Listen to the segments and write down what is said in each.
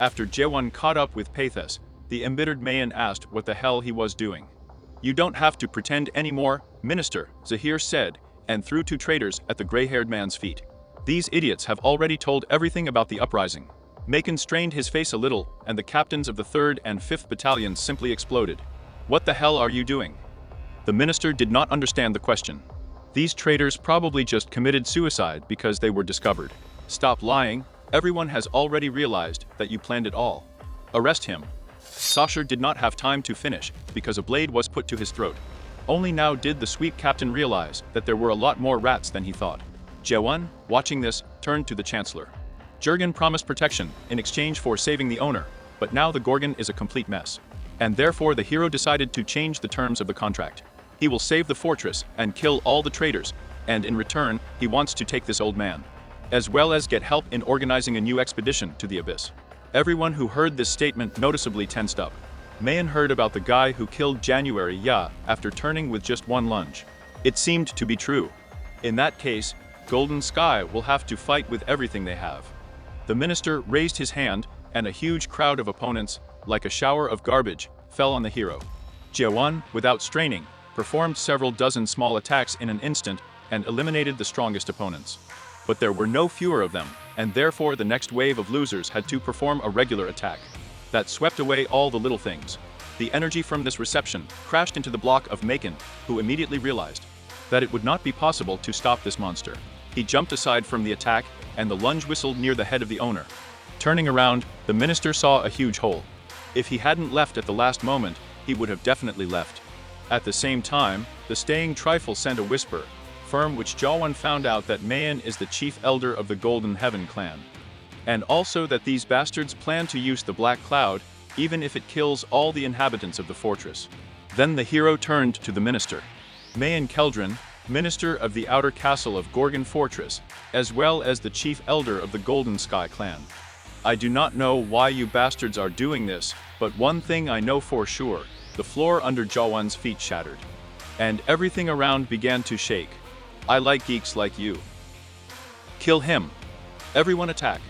After Jaewon caught up with Pathos, the embittered Mayan asked what the hell he was doing. "You don't have to pretend anymore, Minister," Zahir said, and threw two traitors at the gray-haired man's feet. "These idiots have already told everything about the uprising." Macon strained his face a little, and the captains of the 3rd and 5th battalions simply exploded. "What the hell are you doing?" The minister did not understand the question. "These traitors probably just committed suicide because they were discovered." "Stop lying. Everyone has already realized that you planned it all. Arrest him." Sasha did not have time to finish because a blade was put to his throat. Only now did the sweep captain realize that there were a lot more rats than he thought. Jaewon, watching this, turned to the chancellor. Jurgen promised protection in exchange for saving the owner, but now the Gorgon is a complete mess. And therefore the hero decided to change the terms of the contract. He will save the fortress and kill all the traitors, and in return, he wants to take this old man, as well as get help in organizing a new expedition to the abyss. Everyone who heard this statement noticeably tensed up. Mayan heard about the guy who killed January Ya after turning with just one lunge. It seemed to be true. In that case, Golden Sky will have to fight with everything they have. The minister raised his hand, and a huge crowd of opponents, like a shower of garbage, fell on the hero. Jaewon, without straining, performed several dozen small attacks in an instant and eliminated the strongest opponents. But there were no fewer of them, and therefore the next wave of losers had to perform a regular attack. That swept away all the little things. The energy from this reception crashed into the block of Macon, who immediately realized that it would not be possible to stop this monster. He jumped aside from the attack, and the lunge whistled near the head of the owner. Turning around, the minister saw a huge hole. If he hadn't left at the last moment, he would have definitely left. At the same time, the staying trifle sent a whisper, firm which Jaewon found out that Mayan is the chief elder of the Golden Heaven clan. And also that these bastards plan to use the Black Cloud, even if it kills all the inhabitants of the fortress. Then the hero turned to the minister. Mayan Keldrin, minister of the outer castle of Gorgon Fortress, as well as the chief elder of the Golden Sky clan. "I do not know why you bastards are doing this, but one thing I know for sure, the floor under Jaewon's feet shattered. And everything around began to shake. I like geeks like you. Kill him. Everyone attack."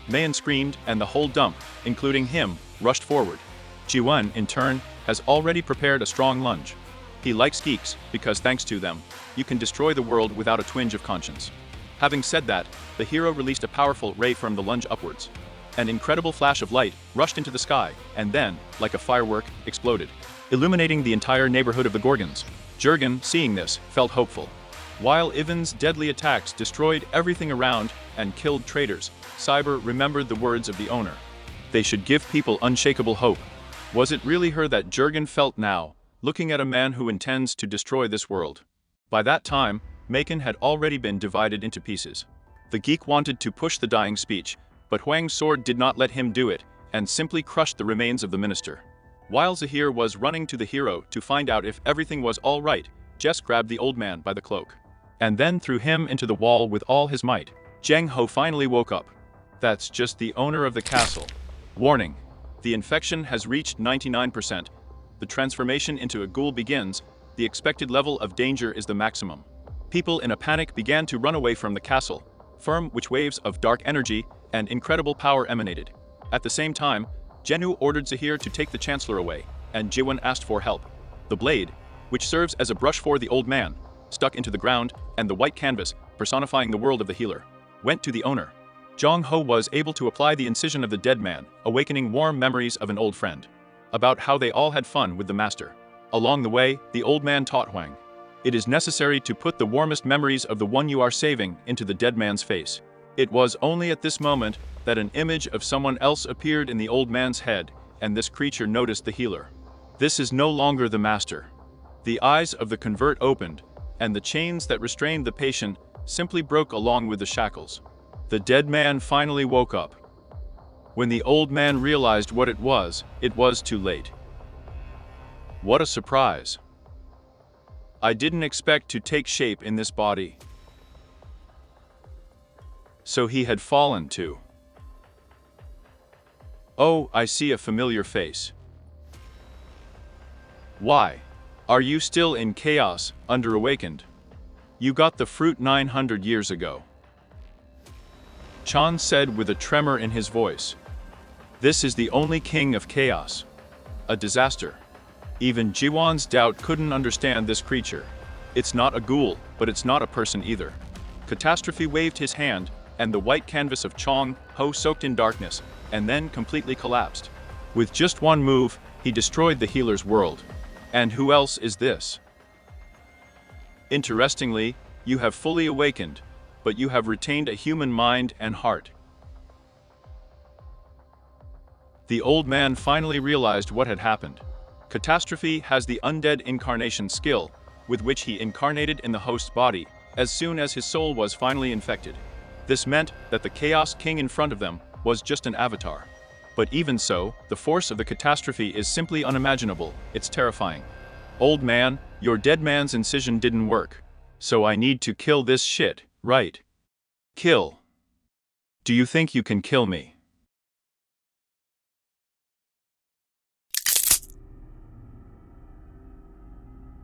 Mayan screamed, and the whole dump, including him, rushed forward. Jiwon, in turn, has already prepared a strong lunge. He likes geeks, because thanks to them, you can destroy the world without a twinge of conscience. Having said that, the hero released a powerful ray from the lunge upwards. An incredible flash of light rushed into the sky, and then, like a firework, exploded, illuminating the entire neighborhood of the Gorgons. Jurgen, seeing this, felt hopeful. While Ivan's deadly attacks destroyed everything around and killed traitors, Cyber remembered the words of the owner. They should give people unshakable hope. Was it really her that Jurgen felt now, looking at a man who intends to destroy this world? By that time, Macon had already been divided into pieces. The geek wanted to push the dying speech, but Huang's sword did not let him do it, and simply crushed the remains of the minister. While Zahir was running to the hero to find out if everything was all right, Jess grabbed the old man by the cloak, and then threw him into the wall with all his might. Zheng Ho finally woke up. "That's just the owner of the castle. Warning. The infection has reached 99%. The transformation into a ghoul begins. The expected level of danger is the maximum." People in a panic began to run away from the castle, from which waves of dark energy and incredible power emanated. At the same time, Jenu ordered Zahir to take the chancellor away, and Jiwon asked for help. The blade, which serves as a brush for the old man, stuck into the ground, and the white canvas, personifying the world of the healer, went to the owner. Zhang Ho was able to apply the incision of the dead man, awakening warm memories of an old friend, about how they all had fun with the master. Along the way, the old man taught Huang, "It is necessary to put the warmest memories of the one you are saving into the dead man's face." It was only at this moment that an image of someone else appeared in the old man's head, and this creature noticed the healer. This is no longer the master. The eyes of the convert opened, and the chains that restrained the patient simply broke along with the shackles. The dead man finally woke up. When the old man realized what it was too late. What a surprise. I didn't expect to take shape in this body. So he had fallen too. Oh, I see a familiar face. Why? Are you still in chaos, underawakened? You got the fruit 900 years ago. Chan said with a tremor in his voice. This is the only king of chaos. A disaster. Even Jiwan's doubt couldn't understand this creature. It's not a ghoul, but it's not a person either. Catastrophe waved his hand, and the white canvas of Chong Ho soaked in darkness, and then completely collapsed. With just one move, he destroyed the healer's world. And who else is this? Interestingly, you have fully awakened, but you have retained a human mind and heart. The old man finally realized what had happened. Catastrophe has the undead incarnation skill, with which he incarnated in the host's body as soon as his soul was finally infected. This meant that the Chaos King in front of them was just an avatar. But even so, the force of the catastrophe is simply unimaginable. It's terrifying. Old man, your dead man's incision didn't work. So I need to kill this shit, right? Kill. Do you think you can kill me?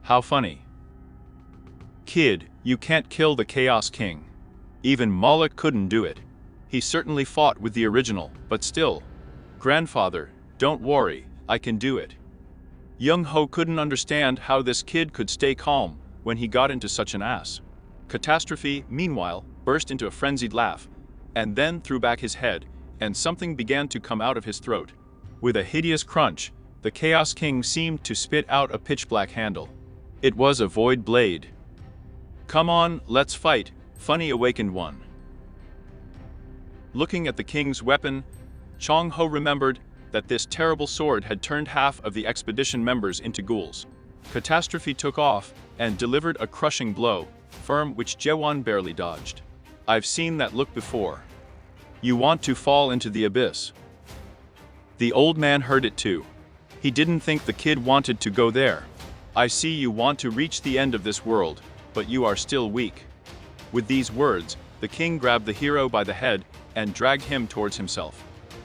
How funny. Kid, you can't kill the Chaos King. Even Moloch couldn't do it. He certainly fought with the original, but still. Grandfather, don't worry, I can do it. Young Ho couldn't understand how this kid could stay calm when he got into such an ass. Catastrophe, meanwhile, burst into a frenzied laugh, and then threw back his head, and something began to come out of his throat. With a hideous crunch, the Chaos King seemed to spit out a pitch-black handle. It was a void blade. Come on, let's fight, funny awakened one. Looking at the king's weapon, Chong Ho remembered that this terrible sword had turned half of the expedition members into ghouls. Catastrophe took off and delivered a crushing blow, firm which Jewan barely dodged. I've seen that look before. You want to fall into the abyss. The old man heard it too. He didn't think the kid wanted to go there. I see you want to reach the end of this world, but you are still weak. With these words, the king grabbed the hero by the head and dragged him towards himself.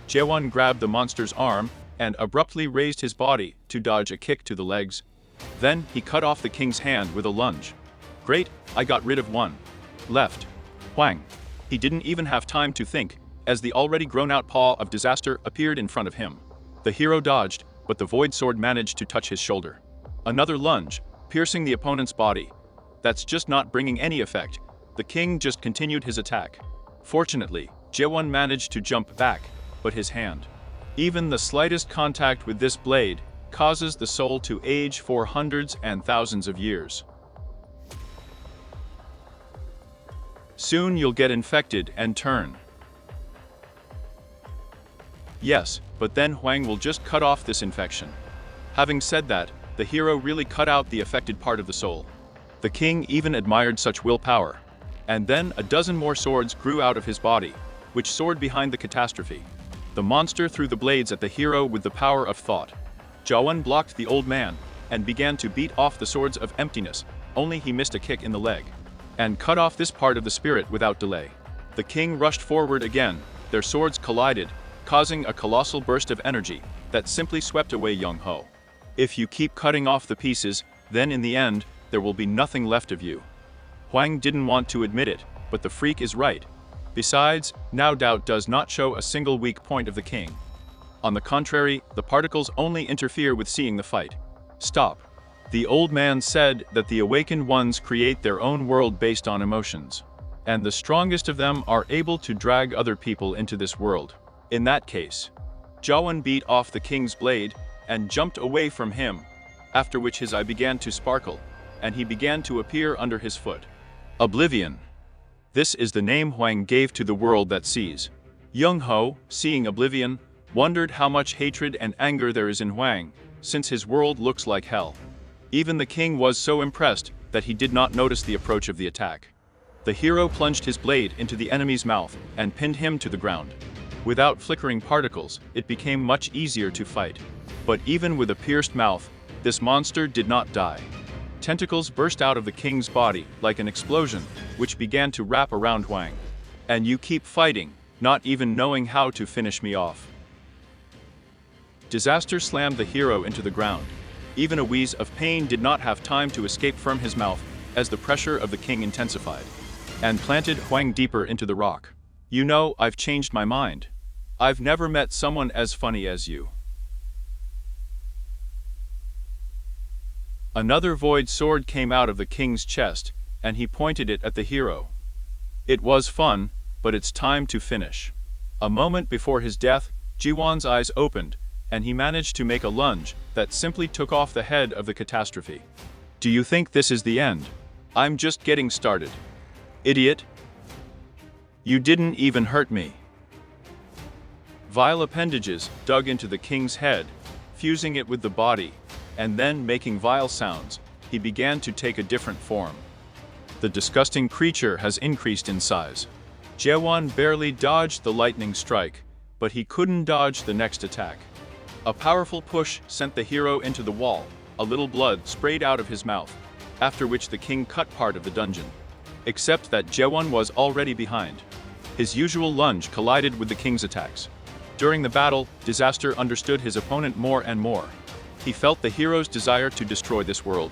Jewan grabbed the monster's arm and abruptly raised his body to dodge a kick to the legs. Then he cut off the king's hand with a lunge. Great, I got rid of one. Left. Whang. He didn't even have time to think, as the already grown-out paw of disaster appeared in front of him. The hero dodged, but the void sword managed to touch his shoulder. Another lunge, piercing the opponent's body. That's just not bringing any effect. The king just continued his attack. Fortunately, Jewan managed to jump back, but his hand. Even the slightest contact with this blade causes the soul to age for hundreds and thousands of years. Soon you'll get infected and turn. Yes, but then Huang will just cut off this infection. Having said that, the hero really cut out the affected part of the soul. The king even admired such willpower. And then a dozen more swords grew out of his body, which soared behind the catastrophe. The monster threw the blades at the hero with the power of thought. Jawan blocked the old man and began to beat off the swords of emptiness, only he missed a kick in the leg, and cut off this part of the spirit without delay. The king rushed forward again, their swords collided, causing a colossal burst of energy that simply swept away Young Ho. If you keep cutting off the pieces, then in the end, there will be nothing left of you. Huang didn't want to admit it, but the freak is right. Besides, now doubt does not show a single weak point of the king. On the contrary, the particles only interfere with seeing the fight. Stop. The old man said that the awakened ones create their own world based on emotions, and the strongest of them are able to drag other people into this world. In that case, Jawan beat off the king's blade and jumped away from him, after which his eye began to sparkle, and he began to appear under his foot. Oblivion. This is the name Huang gave to the world that sees. Young Ho, seeing Oblivion, wondered how much hatred and anger there is in Huang, since his world looks like hell. Even the king was so impressed that he did not notice the approach of the attack. The hero plunged his blade into the enemy's mouth and pinned him to the ground. Without flickering particles, it became much easier to fight. But even with a pierced mouth, this monster did not die. Tentacles burst out of the king's body like an explosion, which began to wrap around Huang. And you keep fighting, not even knowing how to finish me off. Disaster slammed the hero into the ground. Even a wheeze of pain did not have time to escape from his mouth as the pressure of the king intensified, and planted Huang deeper into the rock. You know, I've changed my mind. I've never met someone as funny as you. Another void sword came out of the king's chest, and he pointed it at the hero. It was fun, but it's time to finish. A moment before his death, Jiwan's eyes opened, and he managed to make a lunge that simply took off the head of the catastrophe. Do you think this is the end? I'm just getting started. Idiot. You didn't even hurt me. Vile appendages dug into the king's head, fusing it with the body, and then making vile sounds. He began to take a different form. The disgusting creature has increased in size. Jiwan barely dodged the lightning strike, but he couldn't dodge the next attack. A powerful push sent the hero into the wall. A little blood sprayed out of his mouth, after which the king cut part of the dungeon. Except that Jiwan was already behind. His usual lunge collided with the king's attacks. During the battle, Disaster understood his opponent more and more. He felt the hero's desire to destroy this world.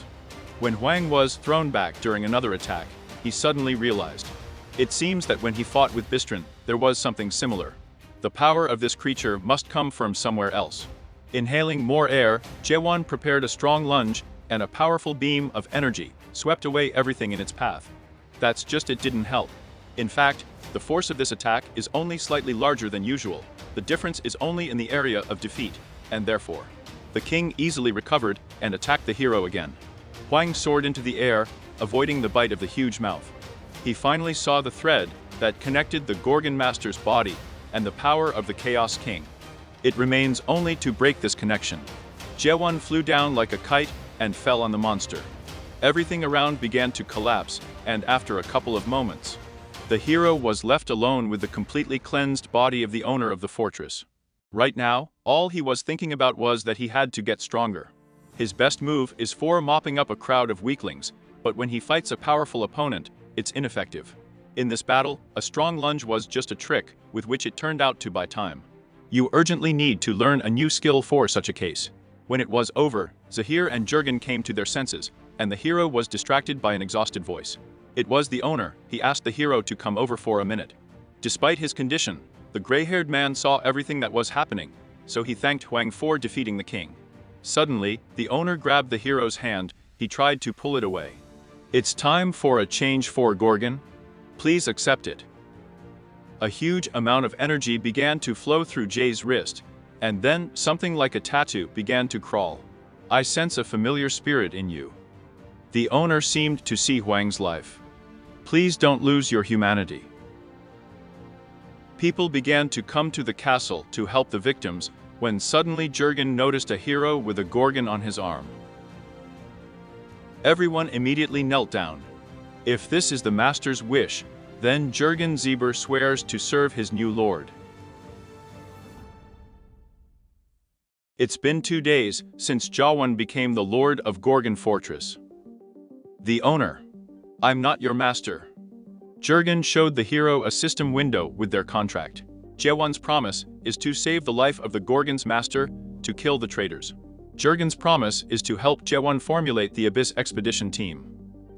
When Huang was thrown back during another attack, he suddenly realized. It seems that when he fought with Bistrin, there was something similar. The power of this creature must come from somewhere else. Inhaling more air, Jiwan prepared a strong lunge, and a powerful beam of energy swept away everything in its path. That's just it didn't help. In fact, the force of this attack is only slightly larger than usual. The difference is only in the area of defeat, and therefore, the king easily recovered and attacked the hero again. Huang soared into the air, avoiding the bite of the huge mouth. He finally saw the thread that connected the Gorgon Master's body and the power of the Chaos King. It remains only to break this connection. Jiwan flew down like a kite and fell on the monster. Everything around began to collapse, and after a couple of moments, the hero was left alone with the completely cleansed body of the owner of the fortress. Right now, all he was thinking about was that he had to get stronger. His best move is for mopping up a crowd of weaklings, but when he fights a powerful opponent, it's ineffective. In this battle, a strong lunge was just a trick, with which it turned out to buy time. You urgently need to learn a new skill for such a case. When it was over, Zahir and Jurgen came to their senses, and the hero was distracted by an exhausted voice. It was the owner. He asked the hero to come over for a minute. Despite his condition, the gray-haired man saw everything that was happening, so he thanked Huang for defeating the king. Suddenly, the owner grabbed the hero's hand. He tried to pull it away. It's time for a change for Gorgon. Please accept it. A huge amount of energy began to flow through Jay's wrist, and then something like a tattoo began to crawl. I sense a familiar spirit in you. The owner seemed to see Huang's life. Please don't lose your humanity. People began to come to the castle to help the victims, when suddenly Jurgen noticed a hero with a Gorgon on his arm. Everyone immediately knelt down. If this is the master's wish, then Jurgen Zieber swears to serve his new lord. It's been 2 days since Jiwan became the lord of Gorgon Fortress. The owner. I'm not your master. Jurgen showed the hero a system window with their contract. Jiwan's promise is to save the life of the Gorgon's master, to kill the traitors. Jurgen's promise is to help Jiwan formulate the Abyss Expedition team.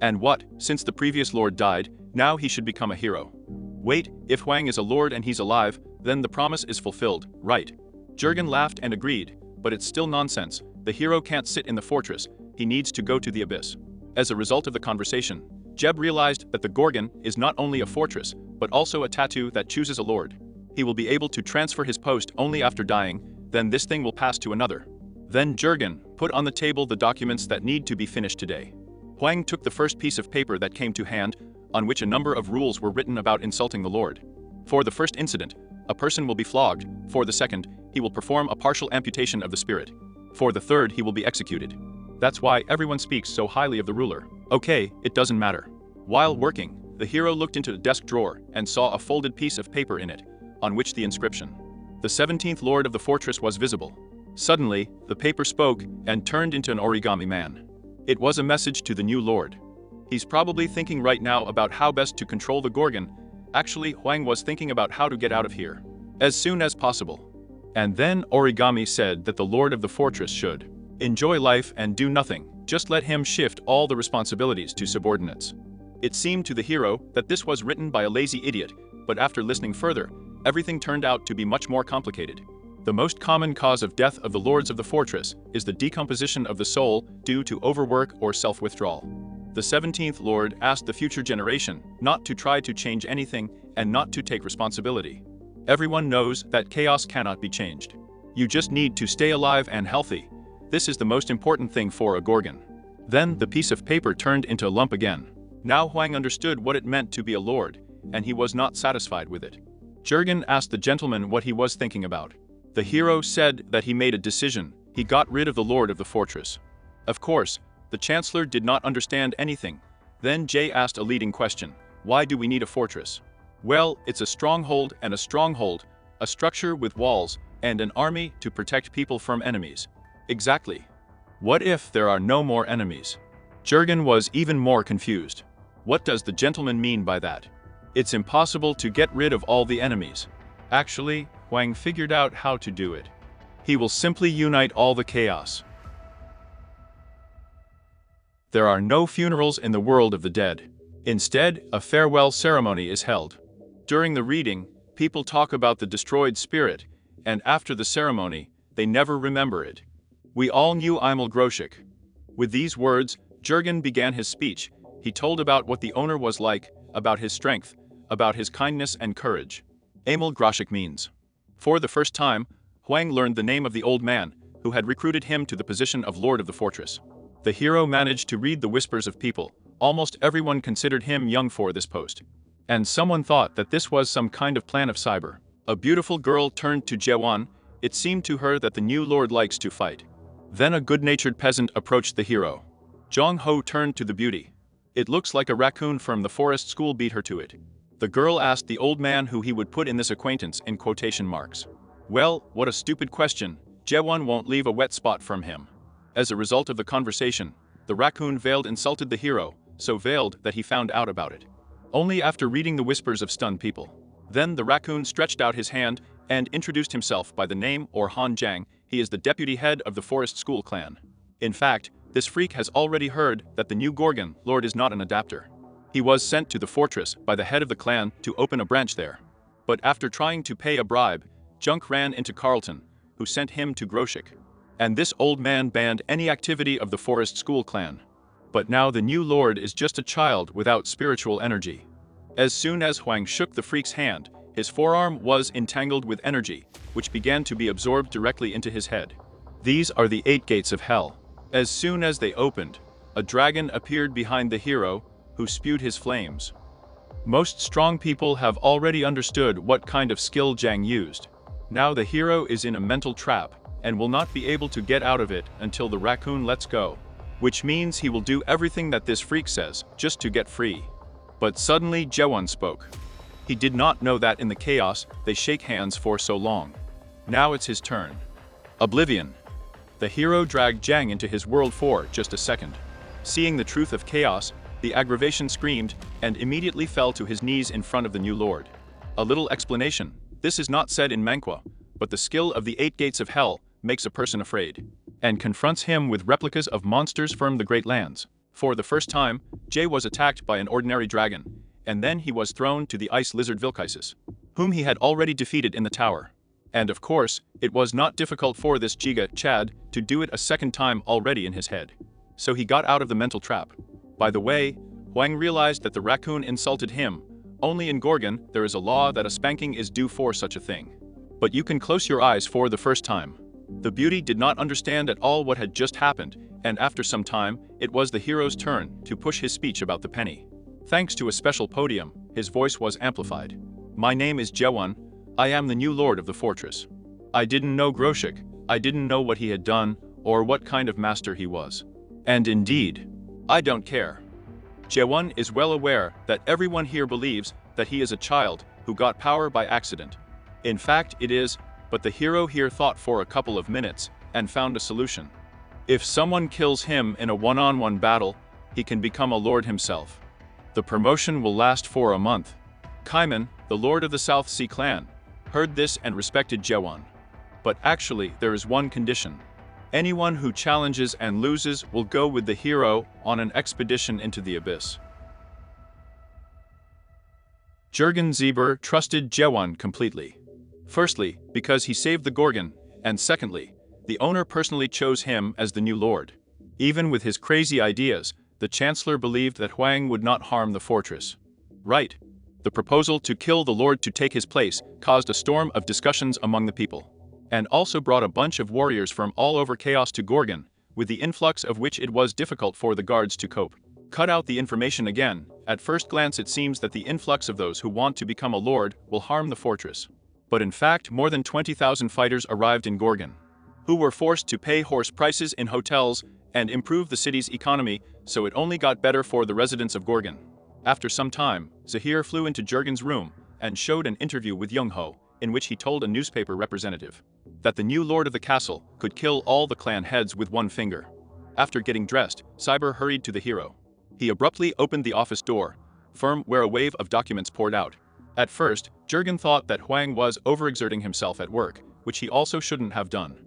And what, since the previous lord died, now he should become a hero. Wait, if Huang is a lord and he's alive, then the promise is fulfilled, right? Jurgen laughed and agreed, but it's still nonsense. The hero can't sit in the fortress, he needs to go to the abyss. As a result of the conversation, Jeb realized that the Gorgon is not only a fortress, but also a tattoo that chooses a lord. He will be able to transfer his post only after dying, then this thing will pass to another. Then Jurgen put on the table the documents that need to be finished today. Huang took the first piece of paper that came to hand, on which a number of rules were written about insulting the Lord. For the first incident, a person will be flogged. For the second, he will perform a partial amputation of the spirit. For the third, he will be executed. That's why everyone speaks so highly of the ruler. Okay, it doesn't matter. While working, the hero looked into the desk drawer and saw a folded piece of paper in it, on which the inscription, "The 17th Lord of the Fortress," was visible. Suddenly, the paper spoke and turned into an origami man. It was a message to the new lord. He's probably thinking right now about how best to control the Gorgon. Actually, Huang was thinking about how to get out of here as soon as possible. And then Origami said that the lord of the fortress should enjoy life and do nothing, just let him shift all the responsibilities to subordinates. It seemed to the hero that this was written by a lazy idiot, but after listening further, everything turned out to be much more complicated. The most common cause of death of the lords of the fortress is the decomposition of the soul due to overwork or self-withdrawal. The 17th lord asked the future generation not to try to change anything and not to take responsibility. Everyone knows that chaos cannot be changed. You just need to stay alive and healthy. This is the most important thing for a Gorgon. Then the piece of paper turned into a lump again. Now Huang understood what it meant to be a lord, and he was not satisfied with it. Jurgen asked the gentleman what he was thinking about. The hero said that he made a decision. He got rid of the lord of the fortress. Of course, the chancellor did not understand anything. Then Jay asked a leading question. Why do we need a fortress? Well, it's a stronghold, a structure with walls, and an army to protect people from enemies. Exactly. What if there are no more enemies? Jurgen was even more confused. What does the gentleman mean by that? It's impossible to get rid of all the enemies. Actually, Huang figured out how to do it. He will simply unite all the chaos. There are no funerals in the world of the dead. Instead, a farewell ceremony is held. During the reading, people talk about the destroyed spirit, and after the ceremony, they never remember it. We all knew Imel Groshik. With these words, Jurgen began his speech. He told about what the owner was like, about his strength, about his kindness and courage. Emil Groshik means. For the first time, Huang learned the name of the old man, who had recruited him to the position of lord of the fortress. The hero managed to read the whispers of people. Almost everyone considered him young for this post. And someone thought that this was some kind of plan of cyber. A beautiful girl turned to Jewan. It seemed to her that the new lord likes to fight. Then a good-natured peasant approached the hero. Zhang Ho turned to the beauty. It looks like a raccoon from the forest school beat her to it. The girl asked the old man who he would put in this acquaintance in quotation marks. Well, what a stupid question. Jewan won't leave a wet spot from him. As a result of the conversation, the raccoon veiled insulted the hero, so veiled that he found out about it. Only after reading the whispers of stunned people. Then the raccoon stretched out his hand and introduced himself by the name or Han Jiang. He is the deputy head of the forest school clan. In fact, this freak has already heard that the new Gorgon lord is not an adapter. He was sent to the fortress by the head of the clan to open a branch there. But after trying to pay a bribe, Junk ran into Carlton, who sent him to Groshik. And this old man banned any activity of the forest school clan. But now the new lord is just a child without spiritual energy. As soon as Huang shook the freak's hand, his forearm was entangled with energy, which began to be absorbed directly into his head. These are the 8 gates of hell. As soon as they opened, a dragon appeared behind the hero, who spewed his flames. Most strong people have already understood what kind of skill Jiang used. Now the hero is in a mental trap, and will not be able to get out of it until the raccoon lets go. Which means he will do everything that this freak says, just to get free. But suddenly Jewan spoke. He did not know that in the chaos, they shake hands for so long. Now it's his turn. Oblivion. The hero dragged Jiang into his world for just a second. Seeing the truth of chaos, the aggravation screamed and immediately fell to his knees in front of the new lord. A little explanation. This is not said in Manhwa, but the skill of the 8 gates of hell makes a person afraid, and confronts him with replicas of monsters from the Great Lands. For the first time, Jay was attacked by an ordinary dragon, and then he was thrown to the ice lizard Vilkaisis, whom he had already defeated in the tower. And of course, it was not difficult for this Jiga Chad to do it a second time already in his head. So he got out of the mental trap. By the way, Huang realized that the raccoon insulted him. Only in Gorgon, there is a law that a spanking is due for such a thing. But you can close your eyes for the first time. The beauty did not understand at all what had just happened, and after some time, it was the hero's turn to push his speech about the penny. Thanks to a special podium, his voice was amplified. My name is Jewan. I am the new lord of the fortress. I didn't know Groshik. I didn't know what he had done, or what kind of master he was. And indeed, I don't care. Jewan is well aware that everyone here believes that he is a child who got power by accident. In fact, it is, but the hero here thought for a couple of minutes and found a solution. If someone kills him in a one-on-one battle, he can become a lord himself. The promotion will last for a month. Kaiman, the lord of the South Sea clan, heard this and respected Jewan. But actually, there is one condition. Anyone who challenges and loses will go with the hero on an expedition into the abyss. Jurgen Zieber trusted Jewan completely. Firstly, because he saved the Gorgon, and secondly, the owner personally chose him as the new lord. Even with his crazy ideas, the chancellor believed that Huang would not harm the fortress. Right. The proposal to kill the lord to take his place caused a storm of discussions among the people, and also brought a bunch of warriors from all over Chaos to Gorgon, with the influx of which it was difficult for the guards to cope. Cut out the information again. At first glance it seems that the influx of those who want to become a lord will harm the fortress. But in fact more than 20,000 fighters arrived in Gorgon, who were forced to pay horse prices in hotels and improve the city's economy, so it only got better for the residents of Gorgon. After some time, Zahir flew into Jurgen's room and showed an interview with Young-ho, in which he told a newspaper representative that the new lord of the castle could kill all the clan heads with one finger. After getting dressed, Cyber hurried to the hero. He abruptly opened the office door, firm where a wave of documents poured out. At first, Jurgen thought that Huang was overexerting himself at work, which he also shouldn't have done.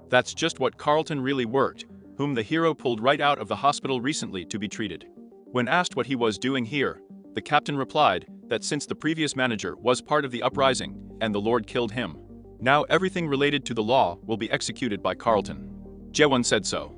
That's just what Carlton really worked, whom the hero pulled right out of the hospital recently to be treated. When asked what he was doing here, the captain replied that since the previous manager was part of the uprising and the lord killed him, now everything related to the law will be executed by Carlton. Jaewon said so.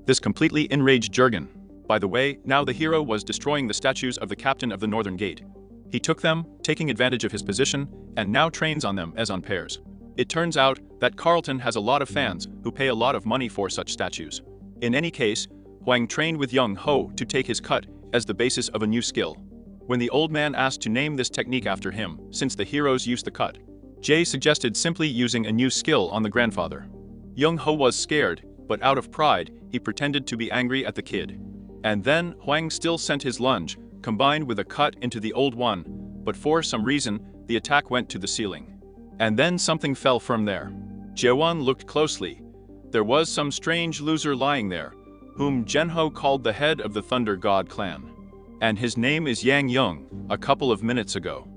This completely enraged Jurgen. By the way, now the hero was destroying the statues of the captain of the Northern Gate. He took them, taking advantage of his position, and now trains on them as on pairs. It turns out that Carlton has a lot of fans who pay a lot of money for such statues. In any case, Huang trained with Young-ho to take his cut as the basis of a new skill. When the old man asked to name this technique after him, since the heroes used the cut, Jae suggested simply using a new skill on the grandfather. Young-ho was scared, but out of pride, he pretended to be angry at the kid. And then Huang still sent his lunge, combined with a cut into the old one, but for some reason, the attack went to the ceiling. And then something fell from there. Jaewon looked closely. There was some strange loser lying there, whom Genho called the head of the Thunder God clan. And his name is Yang Young, a couple of minutes ago.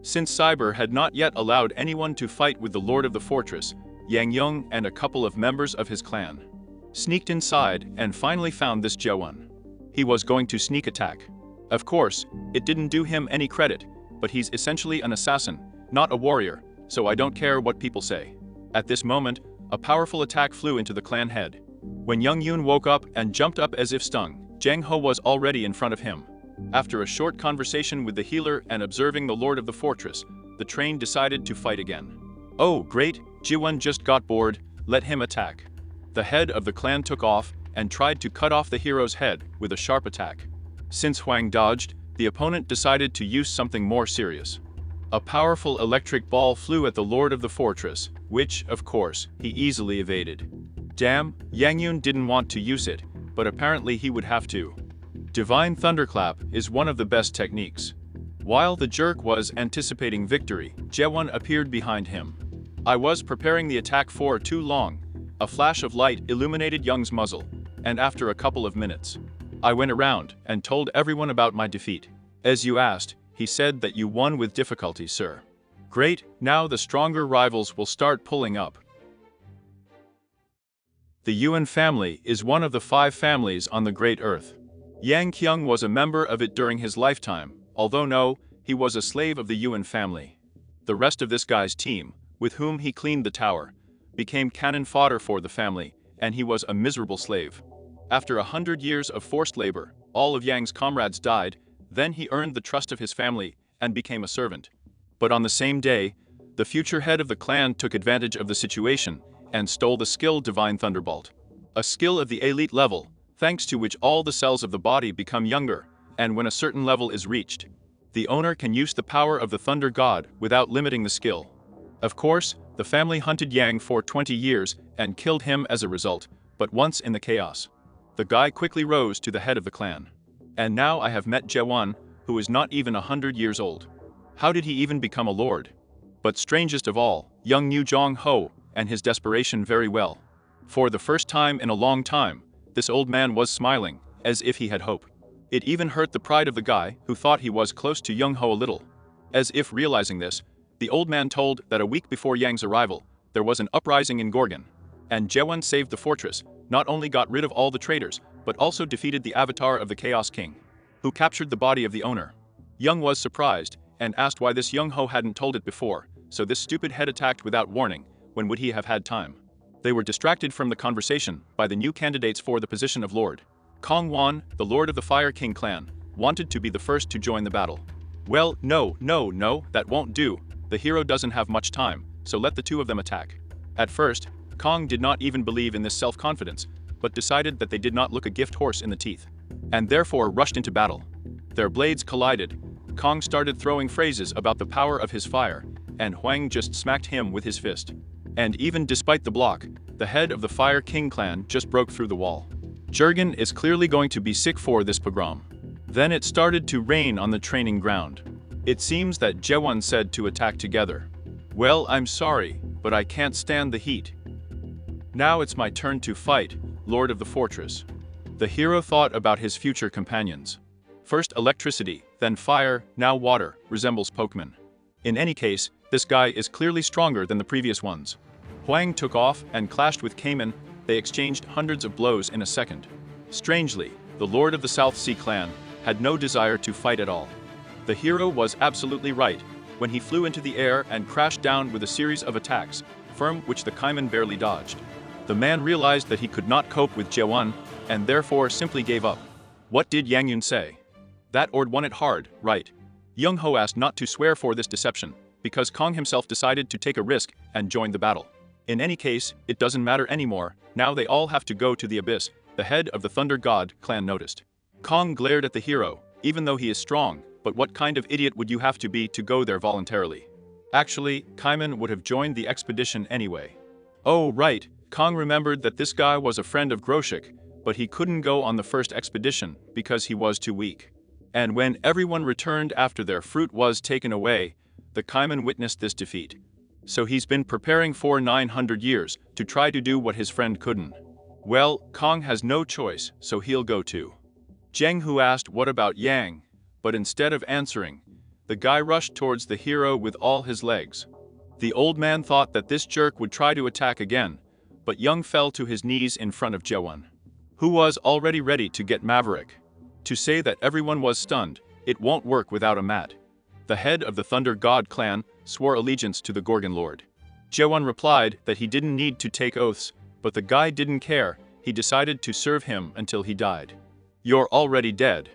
Since Cyber had not yet allowed anyone to fight with the lord of the fortress, Yang Young and a couple of members of his clan sneaked inside and finally found this Jaewon. He was going to sneak attack. Of course, it didn't do him any credit, but he's essentially an assassin, not a warrior, so I don't care what people say. At this moment, a powerful attack flew into the clan head. When Young Yoon woke up and jumped up as if stung, Jang Ho was already in front of him. After a short conversation with the healer and observing the lord of the fortress, the train decided to fight again. Oh great, Jiwon just got bored, let him attack. The head of the clan took off and tried to cut off the hero's head with a sharp attack. Since Huang dodged, the opponent decided to use something more serious. A powerful electric ball flew at the lord of the fortress, which, of course, he easily evaded. Damn, Yang Yoon didn't want to use it, but apparently he would have to. Divine Thunderclap is one of the best techniques. While the jerk was anticipating victory, Jaewon appeared behind him. I was preparing the attack for too long. A flash of light illuminated Young's muzzle, and after a couple of minutes, I went around and told everyone about my defeat. As you asked, he said that you won with difficulty, sir. Great, now the stronger rivals will start pulling up. The Yuan family is one of the 5 families on the Great Earth. Yang Kyung was a member of it during his lifetime, although no, he was a slave of the Yuan family. The rest of this guy's team, with whom he cleaned the tower, became cannon fodder for the family, and he was a miserable slave. After 100 years of forced labor, all of Yang's comrades died, then he earned the trust of his family and became a servant. But on the same day, the future head of the clan took advantage of the situation and stole the skill Divine Thunderbolt. A skill of the elite level, thanks to which all the cells of the body become younger, and when a certain level is reached, the owner can use the power of the Thunder God without limiting the skill. Of course, the family hunted Yang for 20 years and killed him as a result, but once in the chaos, the guy quickly rose to the head of the clan. And now I have met Jaewon, who is not even 100 years old. How did he even become a lord? But strangest of all, young New Jong Ho and his desperation very well. For the first time in a long time, this old man was smiling, as if he had hope. It even hurt the pride of the guy who thought he was close to Young Ho a little. As if realizing this, the old man told that a week before Yang's arrival, there was an uprising in Gorgon. And Jaewon saved the fortress, not only got rid of all the traitors, but also defeated the avatar of the Chaos King, who captured the body of the owner. Young was surprised, and asked why this Young Ho hadn't told it before, so this stupid head attacked without warning. When would he have had time? They were distracted from the conversation by the new candidates for the position of Lord. Kong Wan, the Lord of the Fire King clan, wanted to be the first to join the battle. Well, no, that won't do. The hero doesn't have much time, so let the two of them attack. At first, Kong did not even believe in this self-confidence, but decided that they did not look a gift horse in the teeth, and therefore rushed into battle. Their blades collided. Kong started throwing phrases about the power of his fire, and Huang just smacked him with his fist. And even despite the block, the head of the Fire King clan just broke through the wall. Gorgon is clearly going to be sick for this pogrom. Then it started to rain on the training ground. It seems that Jaewon said to attack together. Well, I'm sorry, but I can't stand the heat. Now it's my turn to fight, Lord of the Fortress. The hero thought about his future companions. First electricity, then fire, now water, resembles Pokemon. In any case, this guy is clearly stronger than the previous ones. Huang took off and clashed with Cayman. They exchanged hundreds of blows in a second. Strangely, the Lord of the South Sea clan had no desire to fight at all. The hero was absolutely right when he flew into the air and crashed down with a series of attacks, from which the Cayman barely dodged. The man realized that he could not cope with Jaewon, and therefore simply gave up. What did Yang Yun say? That Ord won it hard, right? Young Ho asked not to swear for this deception, because Kong himself decided to take a risk and join the battle. In any case, it doesn't matter anymore, now they all have to go to the abyss, the head of the Thunder God clan noticed. Kong glared at the hero, even though he is strong, but what kind of idiot would you have to be to go there voluntarily? Actually, Cayman would have joined the expedition anyway. Oh right, Kong remembered that this guy was a friend of Groshik, but he couldn't go on the first expedition because he was too weak. And when everyone returned after their fruit was taken away, the Cayman witnessed this defeat. So he's been preparing for 900 years to try to do what his friend couldn't. Well, Kong has no choice, so he'll go too. Zheng Hu asked what about Yang, but instead of answering, the guy rushed towards the hero with all his legs. The old man thought that this jerk would try to attack again, but Young fell to his knees in front of Jaewon, who was already ready to get Maverick. To say that everyone was stunned, it won't work without a mat. The head of the Thunder God clan swore allegiance to the Gorgon Lord. Jaewon replied that he didn't need to take oaths, but the guy didn't care. He decided to serve him until he died. You're already dead.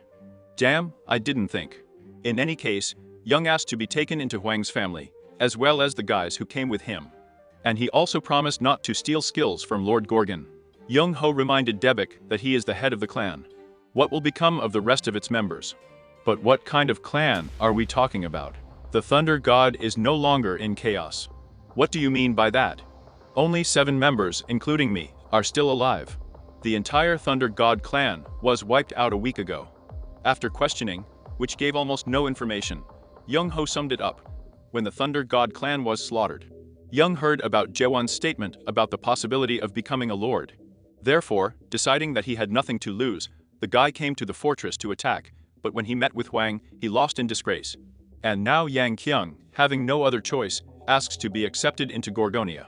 Damn, I didn't think. In any case, Young asked to be taken into Huang's family, as well as the guys who came with him. And he also promised not to steal skills from Lord Gorgon. Young Ho reminded Debik that he is the head of the clan. What will become of the rest of its members? But what kind of clan are we talking about? The Thunder God is no longer in chaos. What do you mean by that? Only 7 members, including me, are still alive. The entire Thunder God clan was wiped out a week ago. After questioning, which gave almost no information, Young Ho summed it up. When the Thunder God clan was slaughtered, Young heard about Jaewon's statement about the possibility of becoming a lord. Therefore, deciding that he had nothing to lose, the guy came to the fortress to attack, but when he met with Huang, he lost in disgrace. And now Yang Kyung, having no other choice, asks to be accepted into Gorgonia.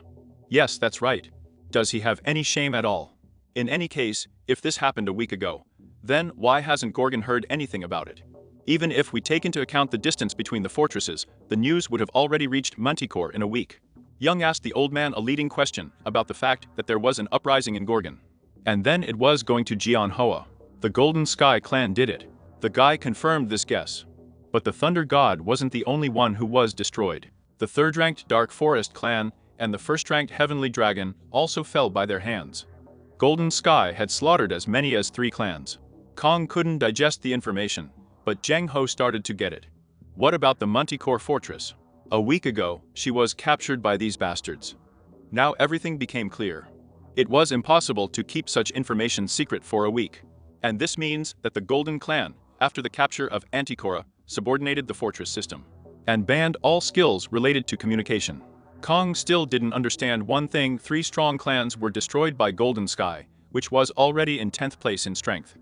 Yes, that's right. Does he have any shame at all? In any case, if this happened a week ago, then why hasn't Gorgon heard anything about it? Even if we take into account the distance between the fortresses, the news would have already reached Manticore in a week. Young asked the old man a leading question about the fact that there was an uprising in Gorgon. And then it was going to Jeon Hoa. The Golden Sky clan did it. The guy confirmed this guess. But the Thunder God wasn't the only one who was destroyed. The third-ranked Dark Forest clan and the first-ranked Heavenly Dragon also fell by their hands. Golden Sky had slaughtered as many as 3 clans. Kong couldn't digest the information, but Zheng Ho started to get it. What about the Manticore fortress? A week ago, she was captured by these bastards. Now everything became clear. It was impossible to keep such information secret for a week. And this means that the Golden Clan, after the capture of Anticora, subordinated the fortress system and banned all skills related to communication. Kong still didn't understand one thing: 3 strong clans were destroyed by Golden Sky, which was already in 10th place in strength.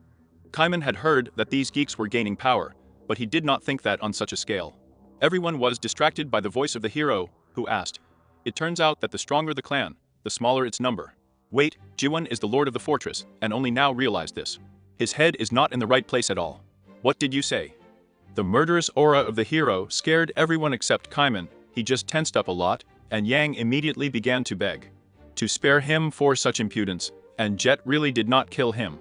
Cayman had heard that these geeks were gaining power, but he did not think that on such a scale. Everyone was distracted by the voice of the hero, who asked, "It turns out that the stronger the clan, the smaller its number." Wait, Jiwon is the lord of the fortress, and only now realized this. His head is not in the right place at all. What did you say? The murderous aura of the hero scared everyone except Cayman, He just tensed up a lot, and Yang immediately began to beg to spare him for such impudence, and Jet really did not kill him.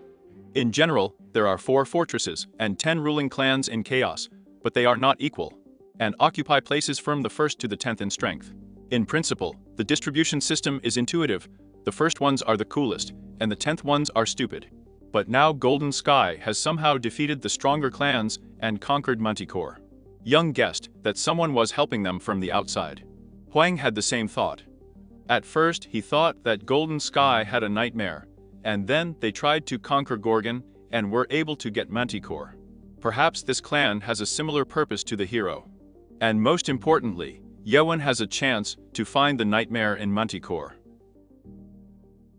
In general, there are 4 fortresses and 10 ruling clans in Chaos, but they are not equal, and occupy places from the 1st to the 10th in strength. In principle, the distribution system is intuitive. The first ones are the coolest, and the 10th ones are stupid. But now Golden Sky has somehow defeated the stronger clans and conquered Manticore. Young guessed that someone was helping them from the outside. Huang had the same thought. At first, he thought that Golden Sky had a nightmare, and then they tried to conquer Gorgon and were able to get Manticore. Perhaps this clan has a similar purpose to the hero. And most importantly, Yewen has a chance to find the nightmare in Manticore.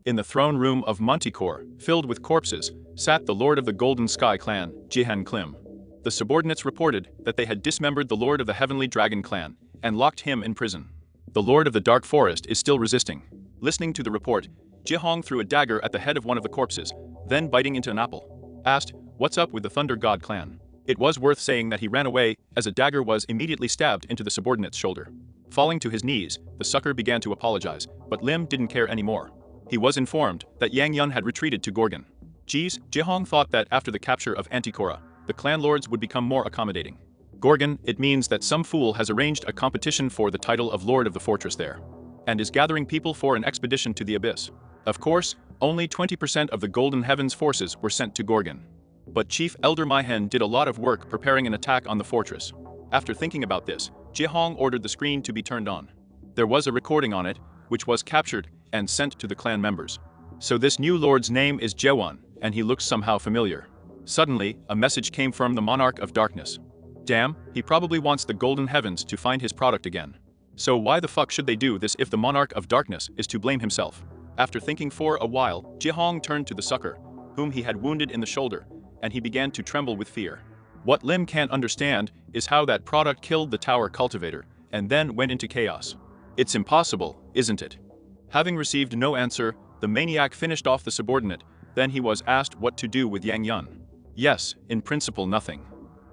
In the throne room of Manticore, filled with corpses, sat the Lord of the Golden Sky clan, Jihan Klim. The subordinates reported that they had dismembered the Lord of the Heavenly Dragon clan and locked him in prison. The Lord of the Dark Forest is still resisting. Listening to the report, Jihong threw a dagger at the head of one of the corpses, then biting into an apple, asked, "What's up with the Thunder God clan?" It was worth saying that he ran away, as a dagger was immediately stabbed into the subordinate's shoulder. Falling to his knees, the sucker began to apologize, but Lim didn't care anymore. He was informed that Yang Yun had retreated to Gorgon. Jihong thought that after the capture of Antichora, the clan lords would become more accommodating. Gorgon, it means that some fool has arranged a competition for the title of Lord of the Fortress there, and is gathering people for an expedition to the Abyss. Of course, only 20% of the Golden Heavens forces were sent to Gorgon. But Chief Elder Maihen did a lot of work preparing an attack on the fortress. After thinking about this, Jihong ordered the screen to be turned on. There was a recording on it, which was captured and sent to the clan members. So this new lord's name is Jewan, and he looks somehow familiar. Suddenly, a message came from the Monarch of Darkness. Damn, he probably wants the Golden Heavens to find his product again. So why the fuck should they do this if the Monarch of Darkness is to blame himself? After thinking for a while, Jihong turned to the sucker, whom he had wounded in the shoulder, and he began to tremble with fear. What Lim can't understand is how that product killed the tower cultivator, and then went into chaos. It's impossible, isn't it? Having received no answer, the maniac finished off the subordinate, then he was asked what to do with Yang Yun. Yes, in principle nothing.